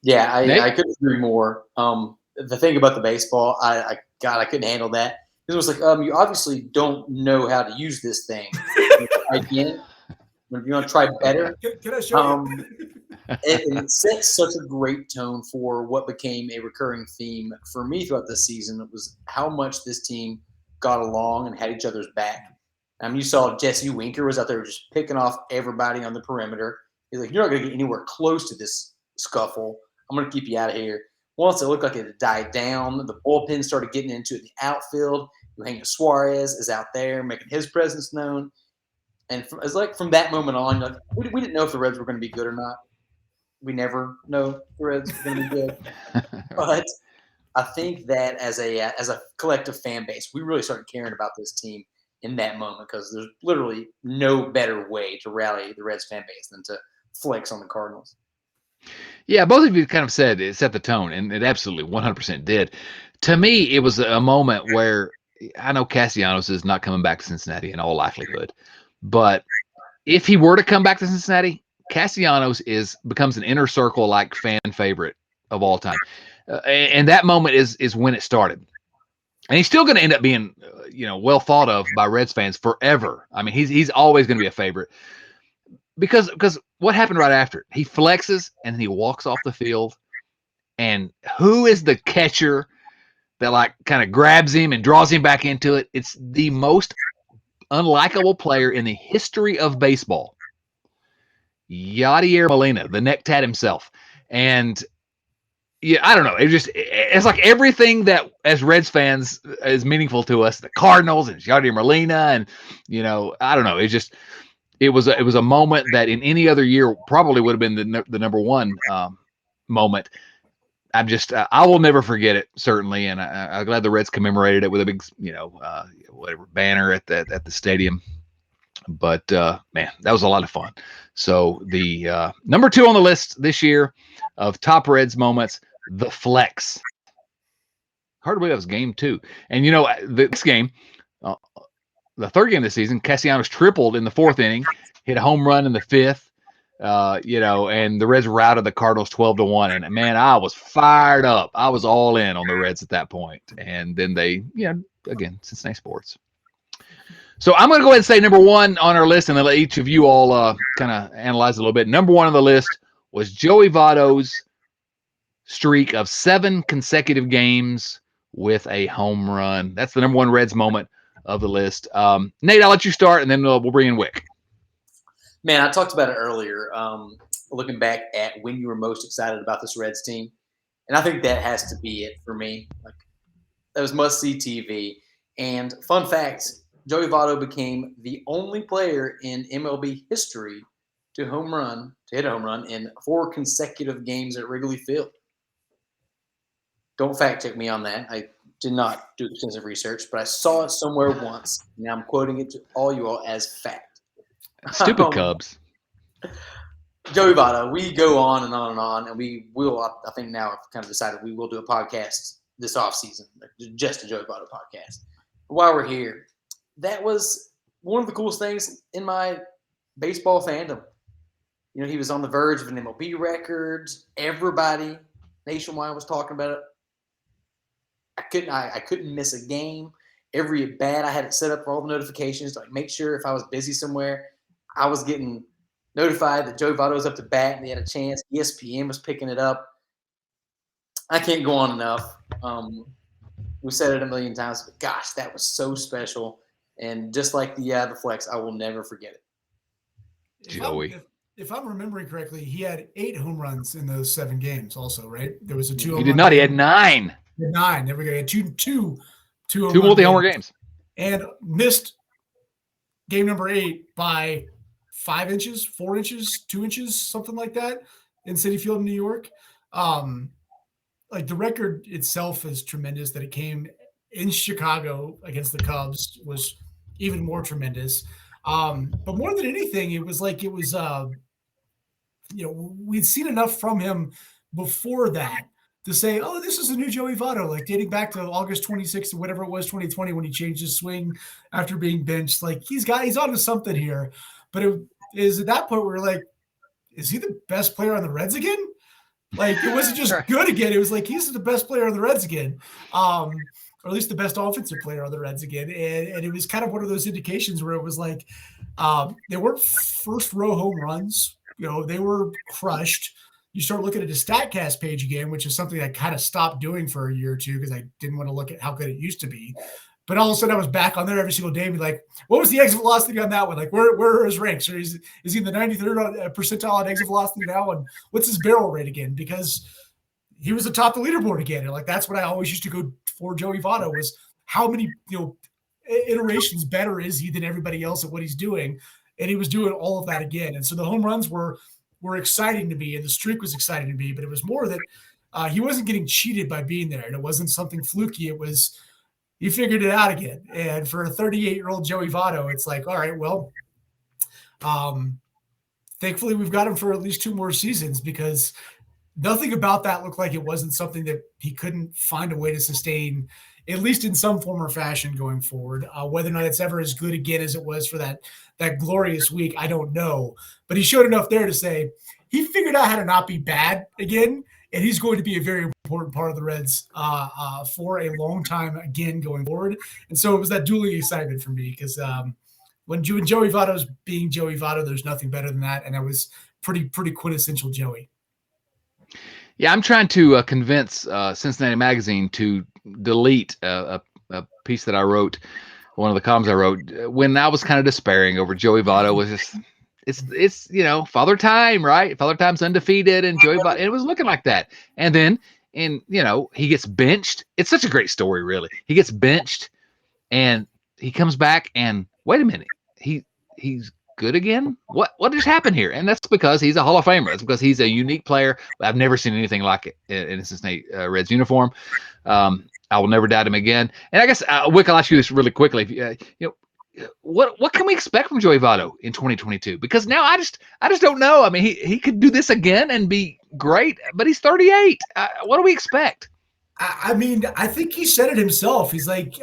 Yeah, I couldn't agree more. The thing about the baseball, I couldn't handle that. It was like, you obviously don't know how to use this thing. Again, if you want to try better, Can I show you? it sets such a great tone for what became a recurring theme for me throughout the season. It was how much this team got along and had each other's back. You saw Jesse Winker was out there just picking off everybody on the perimeter. He's like, "You're not going to get anywhere close to this scuffle. I'm going to keep you out of here." Once it looked like it had died down, the bullpen started getting into it. The outfield, Eugenio Suarez is out there making his presence known. And it's like from that moment on, like, we didn't know if the Reds were going to be good or not. We never know if the Reds are going to be good. But I think that as a collective fan base, we really started caring about this team in that moment because there's literally no better way to rally the Reds fan base than to flex on the Cardinals. Yeah, both of you kind of said it set the tone, and it absolutely 100% did. To me, it was a moment where I know Castellanos is not coming back to Cincinnati in all likelihood, but if he were to come back to Cincinnati, Castellanos becomes an inner circle like fan favorite of all time, and that moment is when it started. And he's still going to end up being, well thought of by Reds fans forever. I mean, he's always going to be a favorite because what happened right after it? He flexes and then he walks off the field, and who is the catcher that like kind of grabs him and draws him back into it? It's the most unlikable player in the history of baseball, Yadier Molina, the neck tat himself, and. Yeah, I don't know. It's like everything that as Reds fans is meaningful to us, the Cardinals and Yadier Molina, and I don't know. It was a moment that in any other year probably would have been the number one moment. I will never forget it, certainly, and I'm glad the Reds commemorated it with a big whatever banner at the stadium. But man, that was a lot of fun. So the number 2 on the list this year of top Reds moments, the flex. Hard to believe that was game 2. And this game, the third game of the season, Castellanos tripled in the 4th inning, hit a home run in the 5th. And the Reds routed the Cardinals 12-1. And man, I was fired up. I was all in on the Reds at that point. And then they, again, Cincinnati sports. So I'm going to go ahead and say number 1 on our list, and then let each of you all kind of analyze it a little bit. Number 1 on the list was Joey Votto's streak of 7 consecutive games with a home run. That's the number 1 Reds moment of the list. Nate, I'll let you start, and then we'll bring in Wick. Man, I talked about it earlier, looking back at when you were most excited about this Reds team. And I think that has to be it for me. Like, that was must-see TV. And fun fact, Joey Votto became the only player in MLB history to hit a home run in 4 consecutive games at Wrigley Field. Don't fact check me on that. I did not do extensive research, but I saw it somewhere once. Now I'm quoting it to all you all as fact. Stupid Cubs. Joey Votto, we go on and on and on, and we will, I think now I've kind of decided we will do a podcast this offseason, just a Joey Votto podcast. While we're here, that was one of the coolest things in my baseball fandom. He was on the verge of an MLB record. Everybody nationwide was talking about it. I couldn't miss a game. Every at bat, I had it set up for all the notifications to make sure if I was busy somewhere, I was getting notified that Joey Votto was up to bat and he had a chance. ESPN was picking it up. I can't go on enough. We said it a million times, but gosh, that was so special. And just like the flex, I will never forget it. Joey. If I'm remembering correctly, he had 8 home runs in those 7 games also, right? There was a 2 He did not. He had 9. 9. There we go. He had two multi-homer games. And missed game number 8 by 5 inches, 4 inches, 2 inches, something like that in Citi Field in New York. Like the record itself is tremendous. That it came in Chicago against the Cubs was even more tremendous. But more than anything, it was we'd seen enough from him before that to say, oh, this is a new Joey Votto, like dating back to August 26th or whatever it was, 2020, when he changed his swing after being benched. Like he's onto something here. But it is at that point where we're like, is he the best player on the Reds again? Like it wasn't just good again. It was like, he's the best player on the Reds again. Or at least the best offensive player on the Reds again. And it was kind of one of those indications where it was like, they weren't first row home runs. They were crushed. You start looking at his StatCast page again, which is something I kind of stopped doing for a year or two because I didn't want to look at how good it used to be. But all of a sudden I was back on there every single day and be like, what was the exit velocity on that one? Like where are his ranks? Or is he in the 93rd percentile on exit velocity now? And what's his barrel rate again? Because he was atop the leaderboard again. And like, that's what I always used to go for Joey Votto was how many, iterations better is he than everybody else at what he's doing. And he was doing all of that again. And so the home runs were exciting to me and the streak was exciting to me, but it was more that he wasn't getting cheated by being there. And it wasn't something fluky. It was, he figured it out again. And for a 38-year-old Joey Votto, it's like, all right, well, thankfully we've got him for at least 2 more seasons because nothing about that looked like it wasn't something that he couldn't find a way to sustain, at least in some form or fashion going forward. Whether or not it's ever as good again as it was for that glorious week, I don't know. But he showed enough there to say he figured out how to not be bad again, and he's going to be a very important part of the Reds for a long time again going forward. And so it was that dueling excitement for me because when Joey Votto's being Joey Votto, there's nothing better than that, and that was pretty quintessential Joey. Yeah, I'm trying to convince Cincinnati Magazine to delete a piece that I wrote, one of the columns I wrote, when I was kind of despairing over Joey Votto. Was just it's Father Time, right? Father Time's undefeated, and Joey Votto, it was looking like that. And then he gets benched. It's such a great story, really. He gets benched, and he comes back, and wait a minute, he's good again? What just happened here? And that's because he's a Hall of Famer. That's because he's a unique player. I've never seen anything like it in a Cincinnati Reds uniform. I will never doubt him again. And I guess, Wick, I'll ask you this really quickly. What can we expect from Joey Votto in 2022? Because now I just don't know. I mean, he could do this again and be great, but he's 38. What do we expect? I mean, I think he said it himself. He's like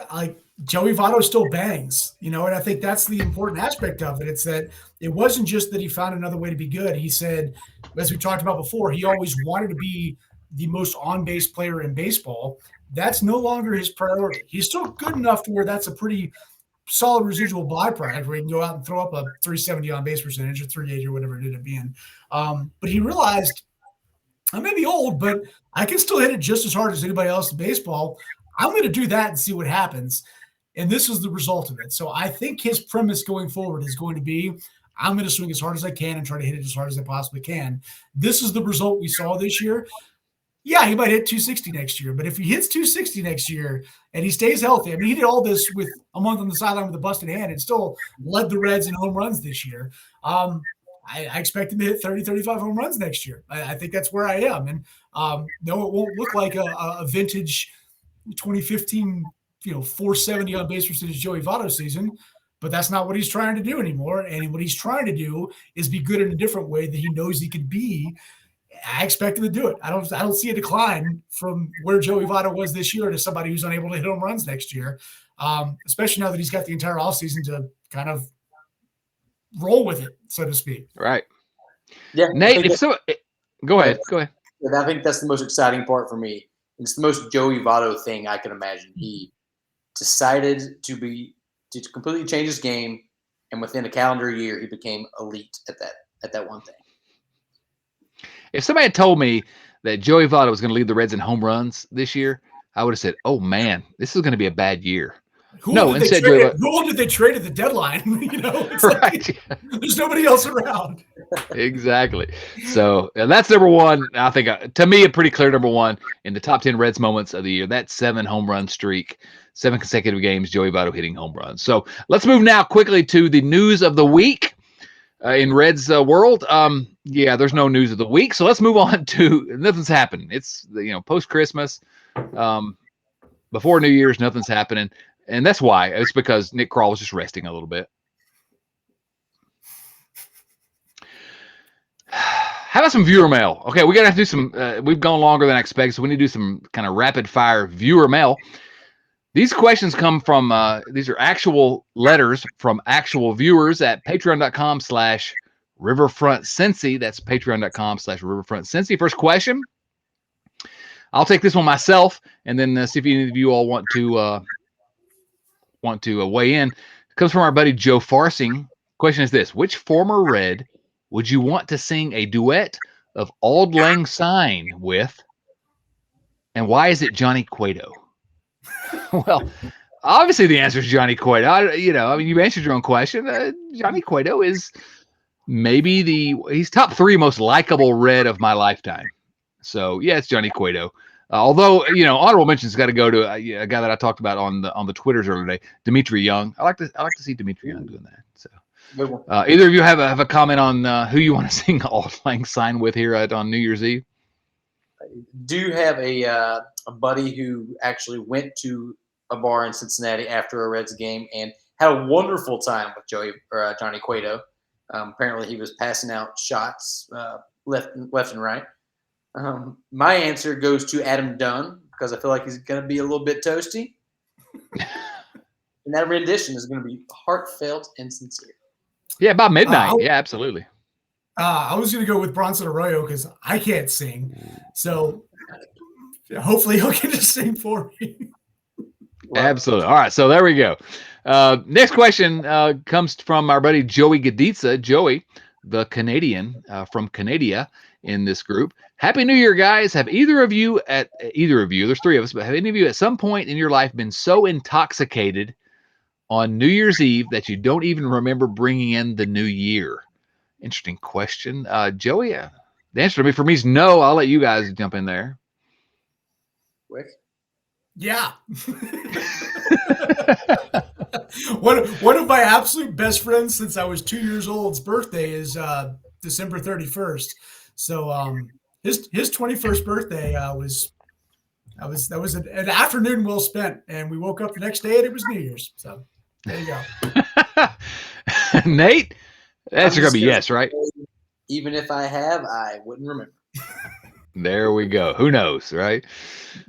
Joey Votto still bangs, and I think that's the important aspect of it. It's that it wasn't just that he found another way to be good. He said, as we talked about before, he always wanted to be the most on-base player in baseball. That's no longer his priority. He's still good enough to where that's a pretty solid residual byproduct where he can go out and throw up a 370 on-base percentage or 380 or whatever it ended up being. But he realized, I may be old, but I can still hit it just as hard as anybody else in baseball. I'm going to do that and see what happens. And this is the result of it. So I think his premise going forward is going to be, I'm going to swing as hard as I can and try to hit it as hard as I possibly can. This is the result we saw this year. Yeah, he might hit 260 next year, but if he hits 260 next year and he stays healthy, I mean, he did all this with a month on the sideline with a busted hand and still led the Reds in home runs this year. I expect him to hit 30, 35 home runs next year. I think that's where I am. And no, it won't look like a vintage 2015, 470 on base percentage Joey Votto season, but that's not what he's trying to do anymore. And what he's trying to do is be good in a different way that he knows he can be. I expect him to do it. I don't see a decline from where Joey Votto was this year to somebody who's unable to hit home runs next year, especially now that he's got the entire offseason to kind of roll with it, so to speak. Right. Yeah, Nate, go ahead. Yeah, I think that's the most exciting part for me. It's the most Joey Votto thing I can imagine. He decided to completely change his game, and within a calendar year, he became elite at that one thing. If somebody had told me that Joey Votto was going to lead the Reds in home runs this year, I would have said, "Oh man, this is going to be a bad year." Who did they trade at the deadline? It's right. There's nobody else around. Exactly. So that's number one. I think, to me, a pretty clear number one in the top 10 Reds moments of the year. That 7 home run streak, 7 consecutive games, Joey Votto hitting home runs. So let's move now quickly to the news of the week in Reds world. There's no news of the week. So let's move on to nothing's happening. It's post Christmas, before New Year's, nothing's happening. And that's why. It's because Nick Krall was just resting a little bit. How about some viewer mail? Okay, we're going to have to do some, we've gone longer than I expected, so we need to do some kind of rapid fire viewer mail. These questions come from, these are actual letters from actual viewers at patreon.com/riverfrontcincy. That's patreon.com/riverfrontcincy. First question. I'll take this one myself and then see if any of you all want to weigh in. It comes from our buddy Joe Farsing. Question is this: which former Red would you want to sing a duet of Auld Lang Syne with, and why is it Johnny Cueto? Well, obviously the answer is Johnny Cueto. You answered your own question. Johnny Cueto is maybe he's top 3 most likable Red of my lifetime. So yeah, it's Johnny Cueto. Although, honorable mentions got to go to a guy that I talked about on the Twitters earlier today, Dimitri Young. I like to see Dimitri Young doing that. So, either of you have a comment on who you want to sing Auld Lang Syne with here on New Year's Eve? I do have a buddy who actually went to a bar in Cincinnati after a Reds game and had a wonderful time with Johnny Cueto. Apparently, he was passing out shots left and right. My answer goes to Adam Dunn because I feel like he's going to be a little bit toasty. And that rendition is going to be heartfelt and sincere. Yeah, by midnight. Yeah, absolutely. I was going to go with Bronson Arroyo because I can't sing. So hopefully he'll get to sing for me. Absolutely. All right, so there we go. Next question comes from our buddy Joey Gaditza. Joey, the Canadian from Canada in this group. Happy New Year, guys. Have either of you, there's three of us, but have any of you at some point in your life been so intoxicated on New Year's Eve that you don't even remember bringing in the new year? Interesting question. Joey, the answer for me is no. I'll let you guys jump in there. Quick. Yeah. One of my absolute best friends since I was 2 years old's birthday is December 31st. So his 21st birthday was an afternoon well spent, and we woke up the next day and it was New Year's. So there you go. Nate, that's gonna be yes, right? Even if I have, I wouldn't remember. There we go. Who knows, right?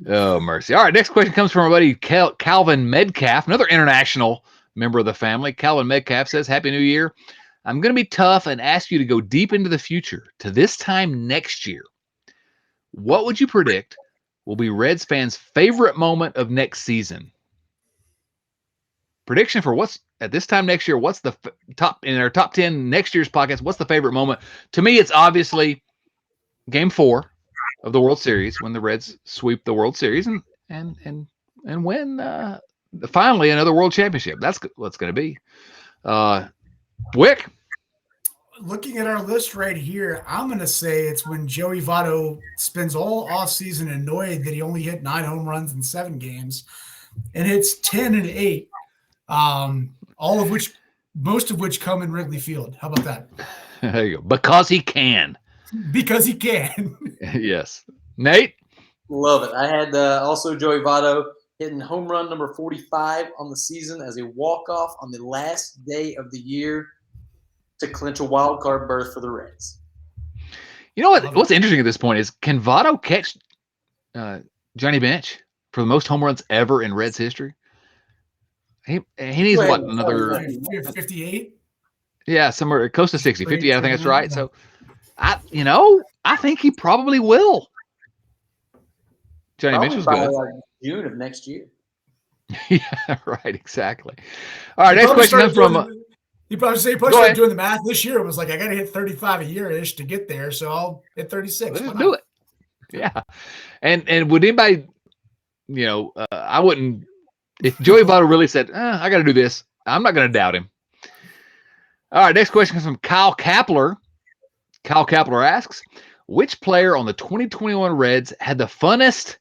Oh, mercy. All right, next question comes from our buddy Calvin Medcalf, another international member of the family. Calvin Medcalf says, Happy New Year. I'm going to be tough and ask you to go deep into the future to this time next year. What would you predict will be Reds fans' favorite moment of next season? Prediction for what's at this time next year. What's the top in our top 10 next year's podcast? What's the favorite moment? To me, it's obviously Game 4 of the World Series when the Reds sweep the World Series and win finally another World Championship. That's what's going to be. Wick? Looking at our list right here, I'm going to say it's when Joey Votto spends all offseason annoyed that he only hit 9 home runs in 7 games and hits 10 and 8, most of which come in Wrigley Field. How about that? There you go. Because he can. Because he can. Yes. Nate? Love it. I had also Joey Votto hitting home run number 45 on the season as a walk-off on the last day of the year to clinch a wild card berth for the Reds. You know what? What's interesting at this point is, can Votto catch Johnny Bench for the most home runs ever in Reds history? He needs what, another 58? Yeah, somewhere close to 60, 50. I think that's right. So I think he probably will. Johnny Bench was good. June of next year. Yeah, right. Exactly. All right. Next question comes from. He probably started doing the math this year. It was like, I got to hit 35 a year ish to get there, so I'll hit 36. Let's do it. Yeah. And would anybody, I wouldn't. If Joey Votto really said, I got to do this, I'm not going to doubt him. All right. Next question comes from Kyle Kapler. Kyle Kapler asks, which player on the 2021 Reds had the funnest,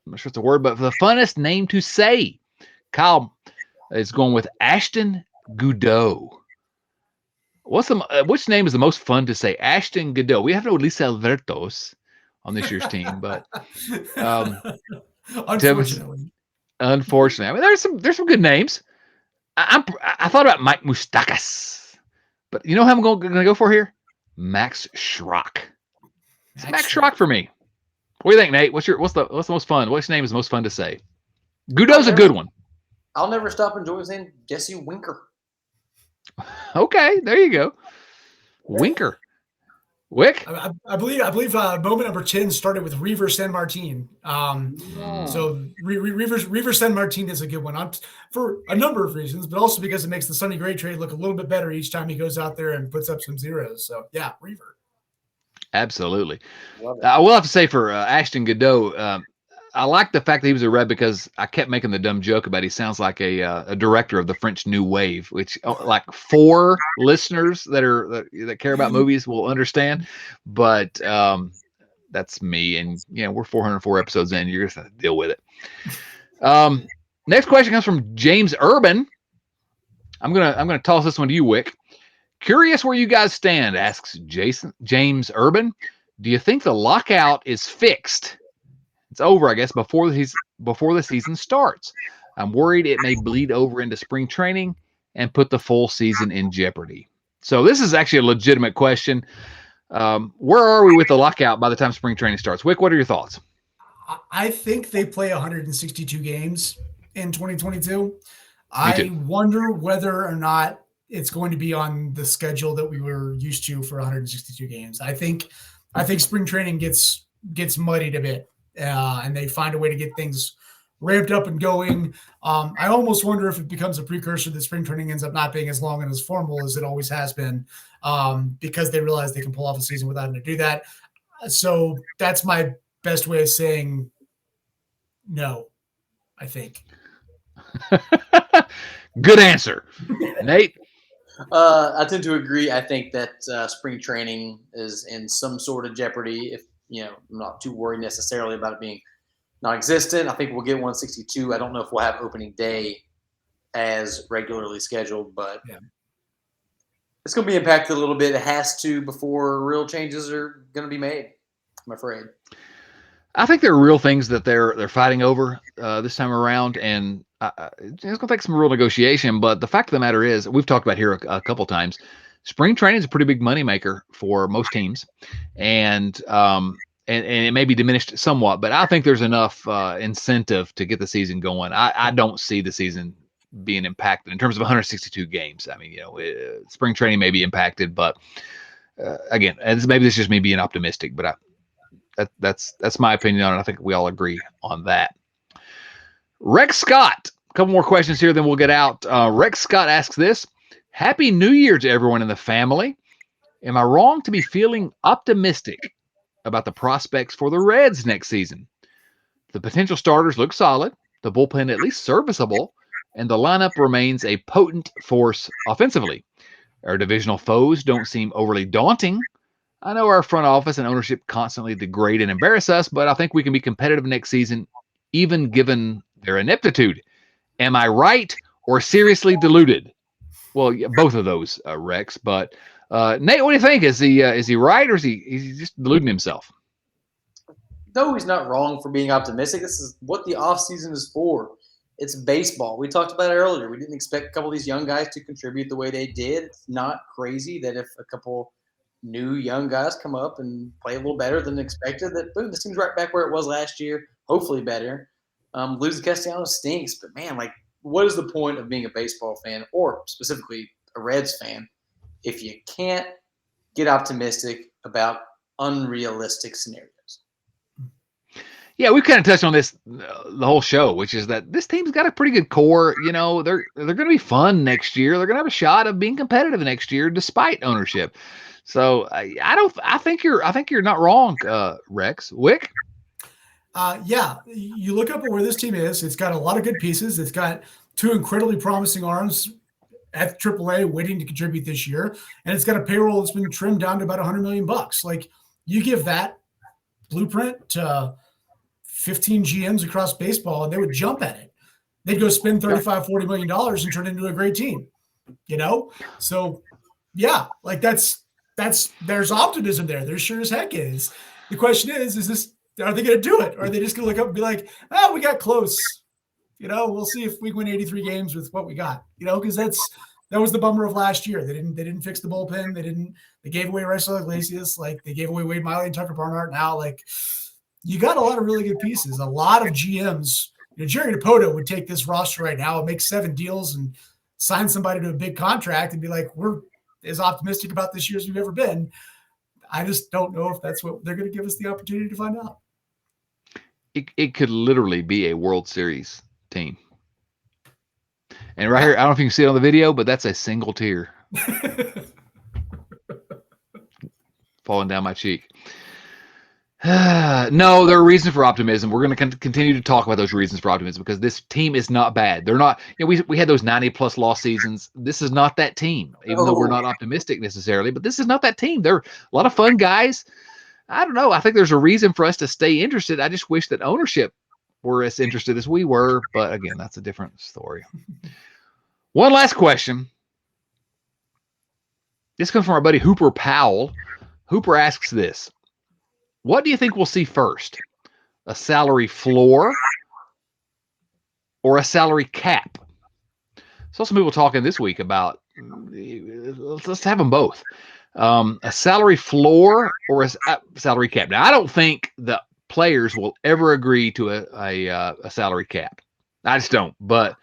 I'm not sure it's a word, but the funnest name to say? Kyle is going with Ashton Goudeau. Which name is the most fun to say? Ashton Goudeau. We have no Luis Albertos on this year's team, but unfortunately, I mean, there's some good names. I thought about Mike Moustakas, but you know who I'm going to go for here? Max Schrock. It's Max Schrock for me. What do you think, Nate? What's the most fun? Which name is most fun to say? Goudeau's a good one. I'll never stop enjoying saying Jesse Winker. Okay, there you go. Winker. Wick? I believe moment number 10 started with Reiver San Martin. So Reiver San Martin is a good one for a number of reasons, but also because it makes the Sonny Gray trade look a little bit better each time he goes out there and puts up some zeros. So yeah, Reiver. Absolutely. I will have to say for Ashton Goudeau, I like the fact that he was a Red because I kept making the dumb joke about he sounds like a director of the French New Wave, which like 4 listeners that care about movies will understand. But that's me, and we're 404 episodes in. You're just gonna deal with it. Next question comes from James Urban. I'm gonna toss this one to you, Wick. Curious where you guys stand, asks James Urban. Do you think the lockout is fixed? It's over, I guess, before the season starts. I'm worried it may bleed over into spring training and put the full season in jeopardy. So this is actually a legitimate question. Where are we with the lockout by the time spring training starts? Wick, what are your thoughts? I think they play 162 games in 2022. Me I too. wonder whether or not it's going to be on the schedule that we were used to for 162 games. I think spring training gets muddied a bit, and they find a way to get things ramped up and going. I almost wonder if it becomes a precursor that spring training ends up not being as long and as formal as it always has been, because they realize they can pull off a season without having to do that. So that's my best way of saying no, I think. Good answer. Nate? I tend to agree. I think that spring training is in some sort of jeopardy. If I'm not too worried necessarily about it being non-existent. I think we'll get 162. I don't know if we'll have opening day as regularly scheduled, but Yeah. it's going to be impacted a little bit. It has to before real changes are going to be made, I'm afraid. I think there are real things that they're fighting over this time around, and it's going to take some real negotiation. But the fact of the matter is, we've talked about here a couple times. Spring training is a pretty big moneymaker for most teams, and it may be diminished somewhat, but I think there's enough incentive to get the season going. I don't see the season being impacted in terms of 162 games. I mean, spring training may be impacted, but again, and maybe this is just me being optimistic, but that's my opinion on it. I think we all agree on that. Rex Scott, a couple more questions here, then we'll get out. Rex Scott asks this: Happy New Year to everyone in the family. Am I wrong to be feeling optimistic about the prospects for the Reds next season? The potential starters look solid, the bullpen at least serviceable, and the lineup remains a potent force offensively. Our divisional foes don't seem overly daunting. I know our front office and ownership constantly degrade and embarrass us, but I think we can be competitive next season, even given their ineptitude. Am I right or seriously deluded? Well, yeah, both of those, Rex. But Nate, what do you think? Is he right, or is he just deluding himself? No, he's not wrong for being optimistic. This is what the offseason is for. It's baseball. We talked about it earlier. We didn't expect a couple of these young guys to contribute the way they did. It's not crazy that if a couple new young guys come up and play a little better than expected, that boom, this team's right back where it was last year, hopefully better. Losing Castellanos stinks, but man, like, what is the point of being a baseball fan, or specifically a Reds fan, if you can't get optimistic about unrealistic scenarios? Yeah, we've kind of touched on this the whole show, which is that this team's got a pretty good core. They're going to be fun next year. They're going to have a shot of being competitive next year, despite ownership. So I think you're not wrong, Rex. Wick. Yeah, you look up at where this team is. It's got a lot of good pieces. It's got two incredibly promising arms at AAA waiting to contribute this year, and it's got a payroll that's been trimmed down to about $100 million. Like, you give that blueprint to 15 GMs across baseball, and they would jump at it. They'd go spend $35-40 million and turn it into a great team. So yeah, like there's optimism there. There sure as heck is. The question is are they going to do it? Or are they just going to look up and be like, we got close. We'll see if we win 83 games with what we got. Because that was the bummer of last year. They didn't fix the bullpen. They gave away Raisel Iglesias, like they gave away Wade Miley and Tucker Barnhart. Now, like, you got a lot of really good pieces. A lot of GMs. Jerry Dipoto would take this roster right now and make 7 deals and sign somebody to a big contract and be like, we're as optimistic about this year as we've ever been. I just don't know if that's what they're going to give us the opportunity to find out. It could literally be a World Series team. And right here, I don't know if you can see it on the video, but that's a single tear falling down my cheek. No, there are reasons for optimism. We're going to continue to talk about those reasons for optimism because this team is not bad. They're not, we had those 90-plus loss seasons. This is not that team, even though we're not optimistic necessarily, but this is not that team. They're a lot of fun guys. I don't know. I think there's a reason for us to stay interested. I just wish that ownership were as interested as we were, but again, that's a different story. One last question. This comes from our buddy Hooper Powell. Hooper asks this: what do you think we'll see first? A salary floor or a salary cap? Saw some people talking this week about let's have them both. A salary floor or a salary cap. Now, I don't think the players will ever agree to a salary cap. I just don't. But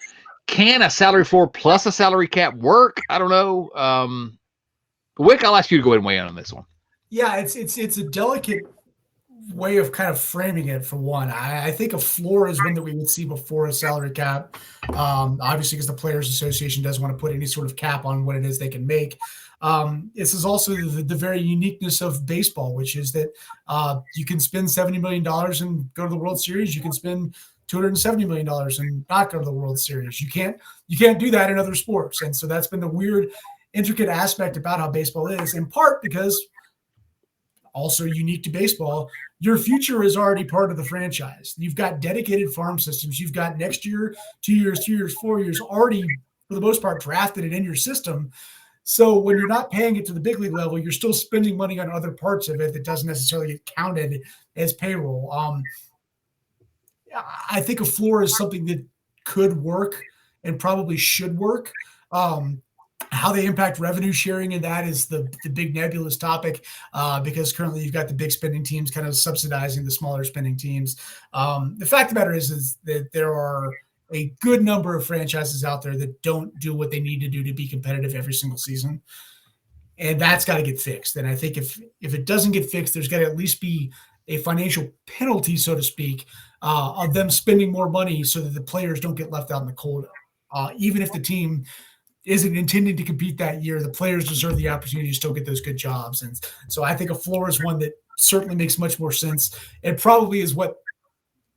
can a salary floor plus a salary cap work? I don't know. Wick, I'll ask you to go ahead and weigh in on this one. Yeah, it's a delicate way of kind of framing it. For one, I think a floor is one that we would see before a salary cap. Obviously, because the Players Association doesn't want to put any sort of cap on what it is they can make. This is also the very uniqueness of baseball, which is that you can spend $70 million and go to the World Series. You can spend $270 million and not go to the World Series. You can't do that in other sports. And so that's been the weird, intricate aspect about how baseball is, in part because also unique to baseball, your future is already part of the franchise. You've got dedicated farm systems. You've got next year, 2 years, 3 years, 4 years already, for the most part, drafted it in your system. So when you're not paying it to the big league level, you're still spending money on other parts of it that doesn't necessarily get counted as payroll. I think a floor is something that could work and probably should work. How they impact revenue sharing, and that is the big nebulous topic because currently you've got the big spending teams kind of subsidizing the smaller spending teams. The fact of the matter is that there are a good number of franchises out there that don't do what they need to do to be competitive every single season. And that's got to get fixed. And I think if it doesn't get fixed, there's got to at least be a financial penalty, so to speak, of them spending more money so that the players don't get left out in the cold. Even if the team isn't intending to compete that year, the players deserve the opportunity to still get those good jobs. And so I think a floor is one that certainly makes much more sense. It probably is what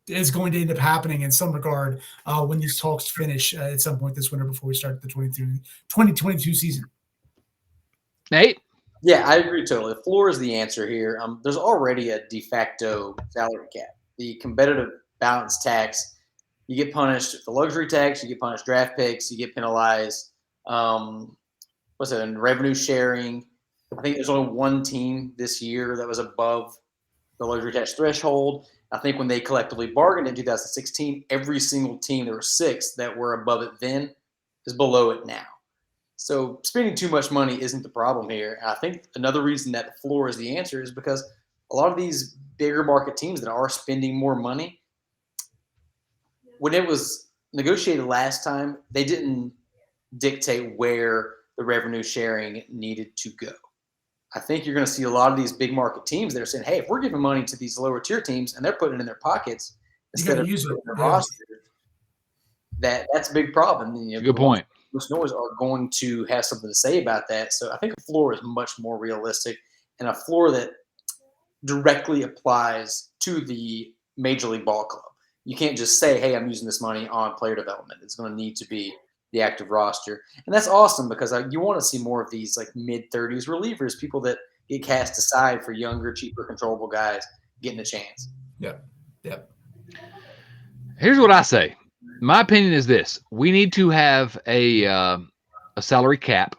is going to end up happening in some regard when these talks finish at some point this winter before we start the 2022 season. Nate? Yeah, I agree totally. The floor is the answer here. There's already a de facto salary cap. The competitive balance tax, you get punished. The luxury tax, you get punished. Draft picks, you get penalized. What's it? And revenue sharing. I think there's only one team this year that was above the luxury tax threshold. I think when they collectively bargained in 2016, every single team, there were 6 that were above it then, is below it now. So spending too much money isn't the problem here. And I think another reason that the floor is the answer is because a lot of these bigger market teams that are spending more money, when it was negotiated last time, they didn't dictate where the revenue sharing needed to go. I think you're going to see a lot of these big market teams that are saying, hey, if we're giving money to these lower tier teams and they're putting it in their pockets instead of using their roster, that's a big problem. You know, good point. Most noise are going to have something to say about that. So I think a floor is much more realistic, and a floor that directly applies to the Major League Ball club. You can't just say, hey, I'm using this money on player development. It's going to need to be the active roster. And that's awesome because you want to see more of these like mid-30s relievers, people that get cast aside for younger, cheaper, controllable guys getting a chance. Yep. Here's what I say. My opinion is this. We need to have a salary cap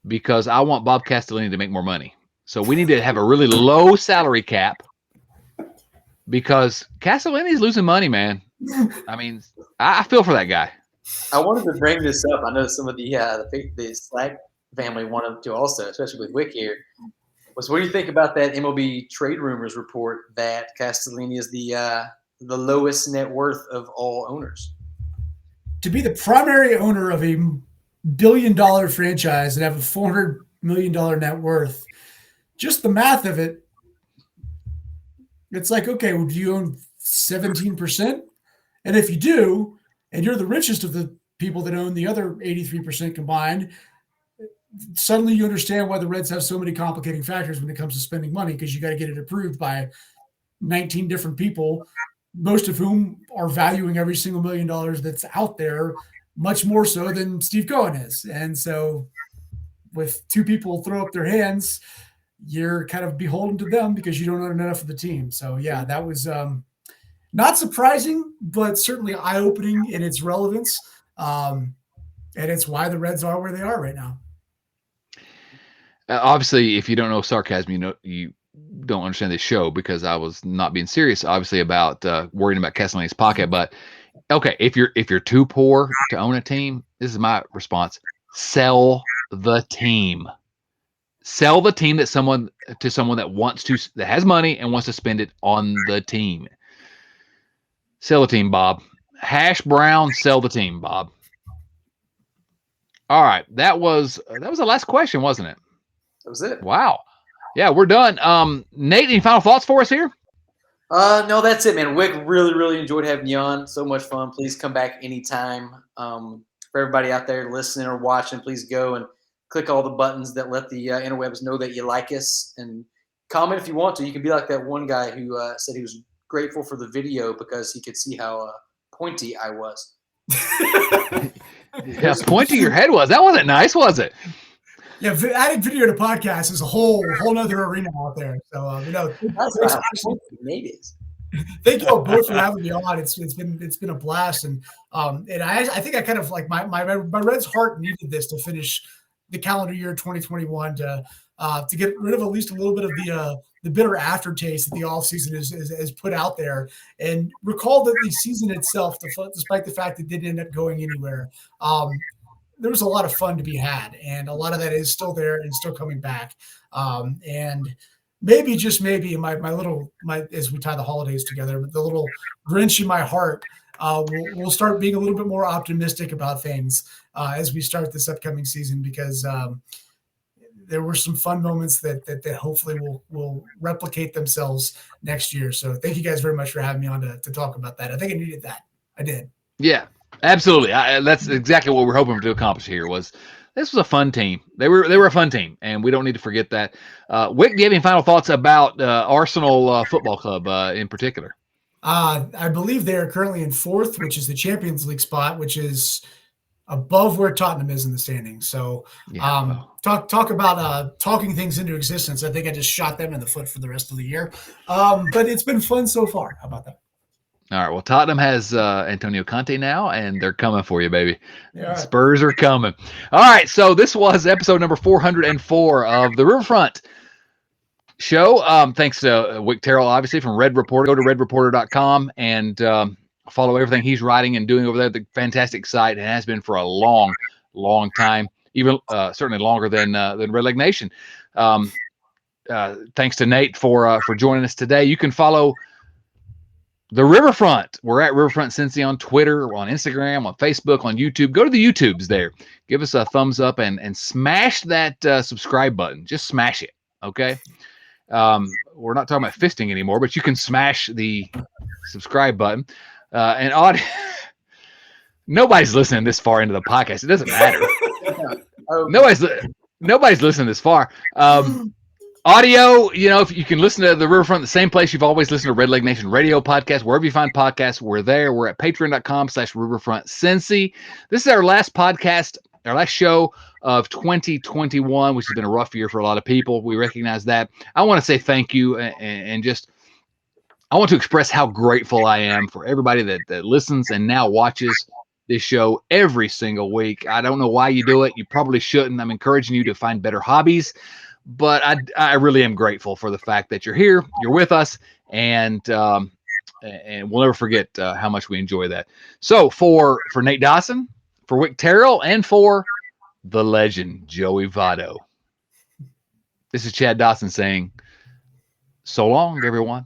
because I want Bob Castellini to make more money. So we need to have a really low salary cap because Castellini's losing money, man. I mean, I feel for that guy. I wanted to bring this up. I know some of the Slack family wanted to also, especially with Wick here. What do you think about that MLB trade rumors report that Castellini is the lowest net worth of all owners? To be the primary owner of a $1 billion franchise and have a $400 million net worth, just the math of it, it's like, okay, well, do you own 17%? And if you do, and you're the richest of the people that own the other 83% combined, suddenly you understand why the Reds have so many complicating factors when it comes to spending money, because you got to get it approved by 19 different people, most of whom are valuing every single $1 million that's out there, much more so than Steve Cohen is. And so with 2 people throw up their hands, you're kind of beholden to them because you don't own enough of the team. So yeah, that was not surprising, but certainly eye-opening in its relevance. And it's why the Reds are where they are right now. Obviously, if you don't know sarcasm, you don't understand this show because I was not being serious, obviously, about worrying about Castellini's pocket. But okay, if you're too poor to own a team, this is my response: sell the team. Sell the team to someone that has money and wants to spend it on the team. Sell the team, Bob. Hash Brown, sell the team, Bob. All right, that was the last question, wasn't it? That was it. Wow. Yeah, we're done. Nate, any final thoughts for us here? No, that's it, man. Wick, really, really enjoyed having you on. So much fun. Please come back anytime. For everybody out there listening or watching, please go and click all the buttons that let the interwebs know that you like us, and comment if you want to. You can be like that one guy who said he was grateful for the video because he could see how pointy I was. Yeah, pointy your head was. That wasn't nice, was it? Yeah, adding video to podcast is a whole nother arena out there. So thank you all both for having me on. It's been a blast, and I think I kind of like my Reds heart needed this to finish the calendar year 2021 to get rid of at least a little bit of the bitter aftertaste that the offseason is put out there, and recall that the season itself, despite the fact it didn't end up going anywhere, there was a lot of fun to be had, and a lot of that is still there and still coming back. And maybe, just maybe, my as we tie the holidays together, but the little Grinch in my heart, we'll start being a little bit more optimistic about things as we start this upcoming season, because there were some fun moments that hopefully will replicate themselves next year. So thank you guys very much for having me on to talk about that. I think I needed that. I did. Yeah, absolutely. That's exactly what we're hoping to accomplish here. This was a fun team. They were a fun team, and we don't need to forget that. Wick, do you have any final thoughts about Arsenal Football Club in particular? I believe they are currently in fourth, which is the Champions League spot, which is above where Tottenham is in the standings. So talk about talking things into existence. I think I just shot them in the foot for the rest of the year. But it's been fun so far. How about that? All right. Well, Tottenham has Antonio Conte now, and they're coming for you, baby. Yeah. Spurs are coming. All right. So this was episode number 404 of the Riverfront Show. Thanks to Wick Terrell, obviously, from Red Reporter. Go to redreporter.com and follow everything he's writing and doing over there. The fantastic site, and has been for a long, long time, even certainly longer than Red Leg Nation. Thanks to Nate for joining us today. You can follow the Riverfront. We're at Riverfront Cincy on Twitter, on Instagram, on Facebook, on YouTube. Go to the YouTubes there. Give us a thumbs up and smash that subscribe button. Just smash it, okay? We're not talking about fisting anymore, but you can smash the subscribe button. And nobody's listening this far into the podcast. It doesn't matter. Nobody's listening this far. Audio, if you can listen to the Riverfront, the same place you've always listened to Red Leg Nation Radio podcast, wherever you find podcasts, we're there. We're at patreon.com/RiverfrontCincy. This is our last podcast, our last show of 2021, which has been a rough year for a lot of people. We recognize that. I want to say thank you and just I want to express how grateful I am for everybody that listens and now watches this show every single week. I don't know why you do it. You probably shouldn't. I'm encouraging you to find better hobbies. But I really am grateful for the fact that you're here, you're with us, and we'll never forget how much we enjoy that. So for Nate Dawson, for Wick Terrell, and for the legend Joey Votto, this is Chad Dawson saying, so long, everyone.